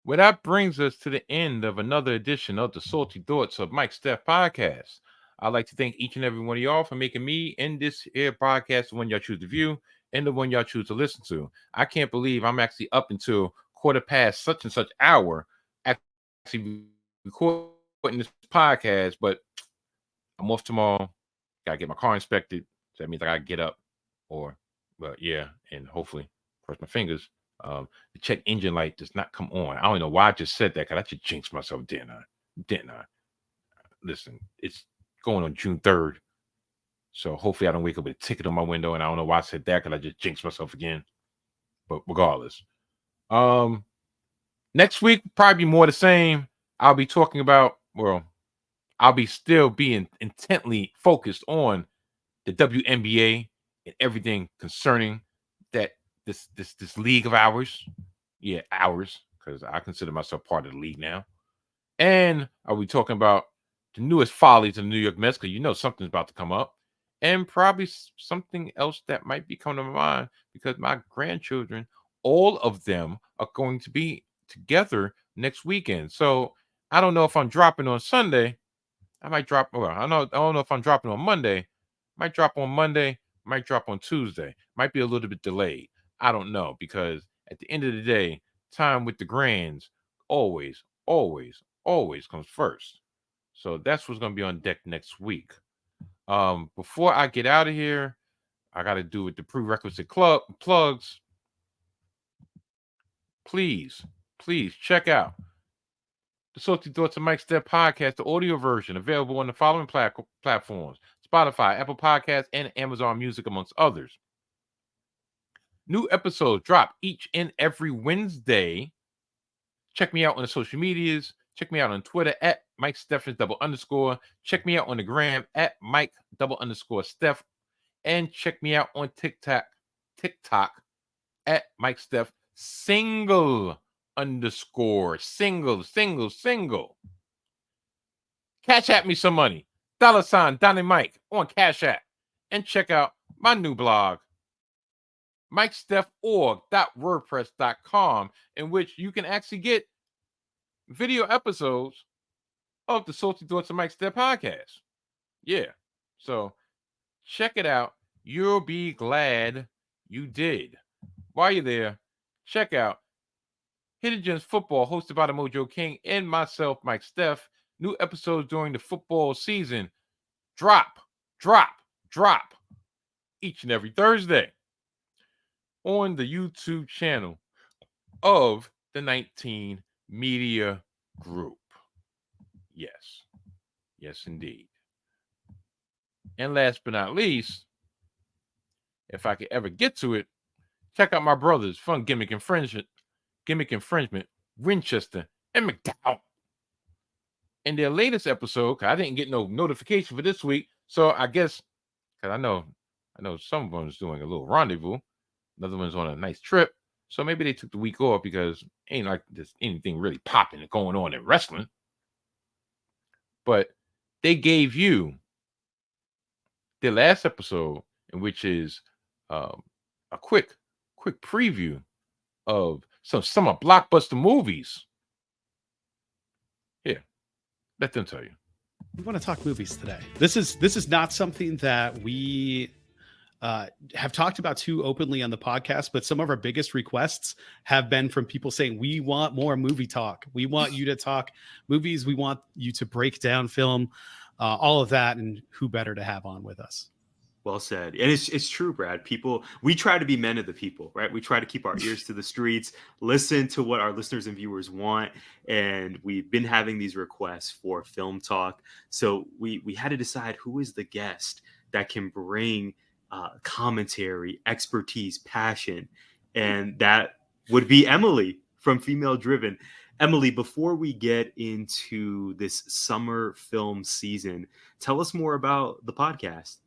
Well, that brings us to the end of another edition of the Salty Thoughts of Mike Steph podcast. I'd like to thank each and every one of y'all for making me and this here podcast the one y'all choose to view and the one y'all choose to listen to. I can't believe I'm actually up until quarter past such and such hour actually recording this podcast, but I'm off tomorrow. Gotta get my car inspected. So that means I gotta get up and hopefully cross my fingers. The check engine light does not come on. I don't know why I just said that because I just jinxed myself, didn't I? Listen, it's going on June 3rd. So hopefully I don't wake up with a ticket on my window. And I don't know why I said that because I just jinxed myself again. But regardless. Next week, probably more the same. I'll be talking about, I'll be still being intently focused on the WNBA and everything concerning that this league of ours. Yeah, ours, because I consider myself part of the league now. And are we talking about the newest follies of the New York Mets? Because something's about to come up. And probably something else that might be coming to my mind because my grandchildren, all of them are going to be together next weekend. So I don't know if I'm dropping on Sunday. I might drop. I don't know if I'm dropping on Monday. Might drop on Monday. Might drop on Tuesday. Might be a little bit delayed. I don't know because at the end of the day, time with the grands always, always, always comes first. So that's what's going to be on deck next week. Before I get out of here, I got to do with the prerequisite plugs. Please check out the Salty Thoughts of Mike Steph podcast, the audio version, available on the following platforms: Spotify, Apple Podcasts, and Amazon Music, amongst others. New episodes drop each and every Wednesday. Check me out on the social medias. Check me out on Twitter at Mike Steffens _. Check me out on the gram at Mike _Steph. And check me out on TikTok TikTok at Mike Steph single. Cash at me some money. $ Donnie Mike on Cash App. And check out my new blog, MikeStephOrg.wordpress.com, in which you can actually get video episodes of the Salty Thoughts of Mike Steph podcast. Yeah. So check it out. You'll be glad you did. While you're there, check out Hidden Gems Football, hosted by the Mojo King and myself, Mike Steph. New episodes during the football season. Drop each and every Thursday on the YouTube channel of the 19 Media Group. Yes, indeed. And last but not least, if I could ever get to it, check out my brothers, Fun Gimmick Infringement, Winchester, and McDowell. In their latest episode, because I didn't get no notification for this week, so I guess, because I know some of them is doing a little rendezvous, another one's on a nice trip, so maybe they took the week off because ain't like there's anything really popping and going on in wrestling. But they gave you their last episode, in which is a quick preview of some summer blockbuster movies. Here, let them tell you. We want to talk movies today. This is not something that we have talked about too openly on the podcast, but some of our biggest requests have been from people saying, we want more movie talk. We want you to talk movies. We want you to break down film, all of that. And who better to have on with us? Well said. And it's true, Brad. We try to be men of the people, right? We try to keep our ears to the streets, listen to what our listeners and viewers want. And we've been having these requests for film talk. So we had to decide who is the guest that can bring commentary, expertise, passion. And that would be Emily from Female Driven. Emily, before we get into this summer film season, tell us more about the podcast.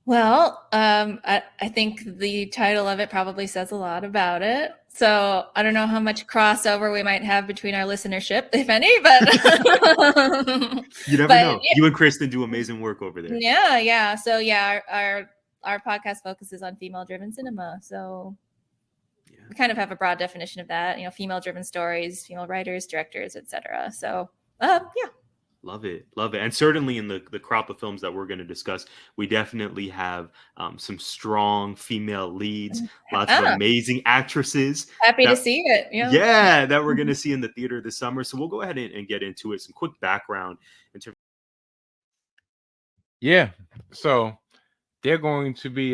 Well, I think the title of it probably says a lot about it. So I don't know how much crossover we might have between our listenership, if any, but you never know. Yeah. You and Kristen do amazing work over there. Yeah. So our podcast focuses on female-driven cinema. So we kind of have a broad definition of that. Female-driven stories, female writers, directors, etc. So yeah. Love it. And certainly in the crop of films that we're going to discuss, we definitely have some strong female leads, lots of amazing actresses. Happy to see it. Yeah, that we're going to see in the theater this summer. So we'll go ahead and get into it. Some quick background in terms. Yeah. So they're going to be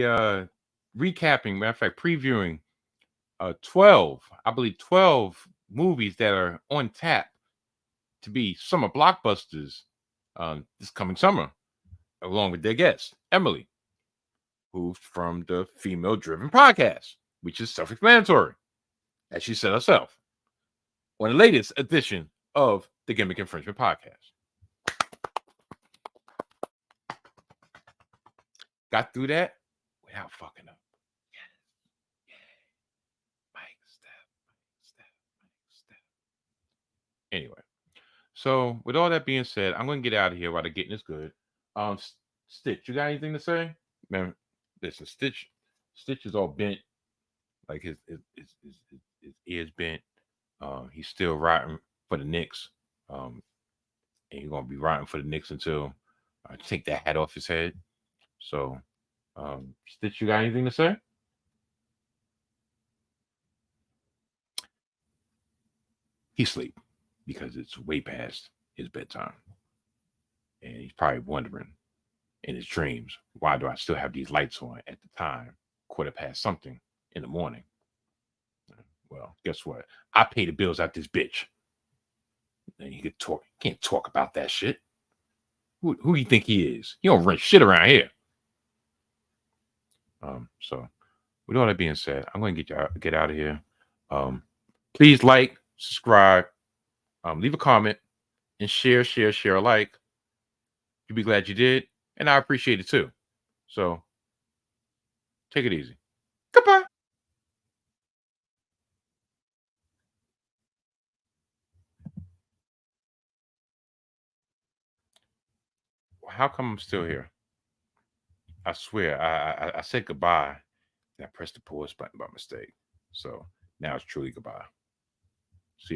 recapping, matter of fact, previewing 12 movies that are on tap to be summer blockbusters this coming summer, along with their guest, Emily, who's from the Female Driven podcast, which is self-explanatory, as she said herself, on the latest edition of the Gimmick Infringement podcast. Got through that without fucking up. Yeah. Mike Steph. Anyway. So, with all that being said, I'm going to get out of here while the getting is good. Stitch, you got anything to say? Man, listen, Stitch is all bent. Like his ears bent. He's still riding for the Knicks. And he's going to be riding for the Knicks until I take that hat off his head. So, Stitch, you got anything to say? He's asleep, because it's way past his bedtime. And he's probably wondering in his dreams, why do I still have these lights on at the time, 1:15 something in the morning? Well, guess what? I pay the bills out this bitch. And he can't talk about that shit. Who you think he is? He don't run shit around here. So with all that being said, I'm going to get out of here. Please like, subscribe, leave a comment, and share alike. You'll be glad you did, and I appreciate it too. So take it easy. how come I'm still here? I swear, I said goodbye, and I pressed the pause button by mistake. So now it's truly goodbye. See you later.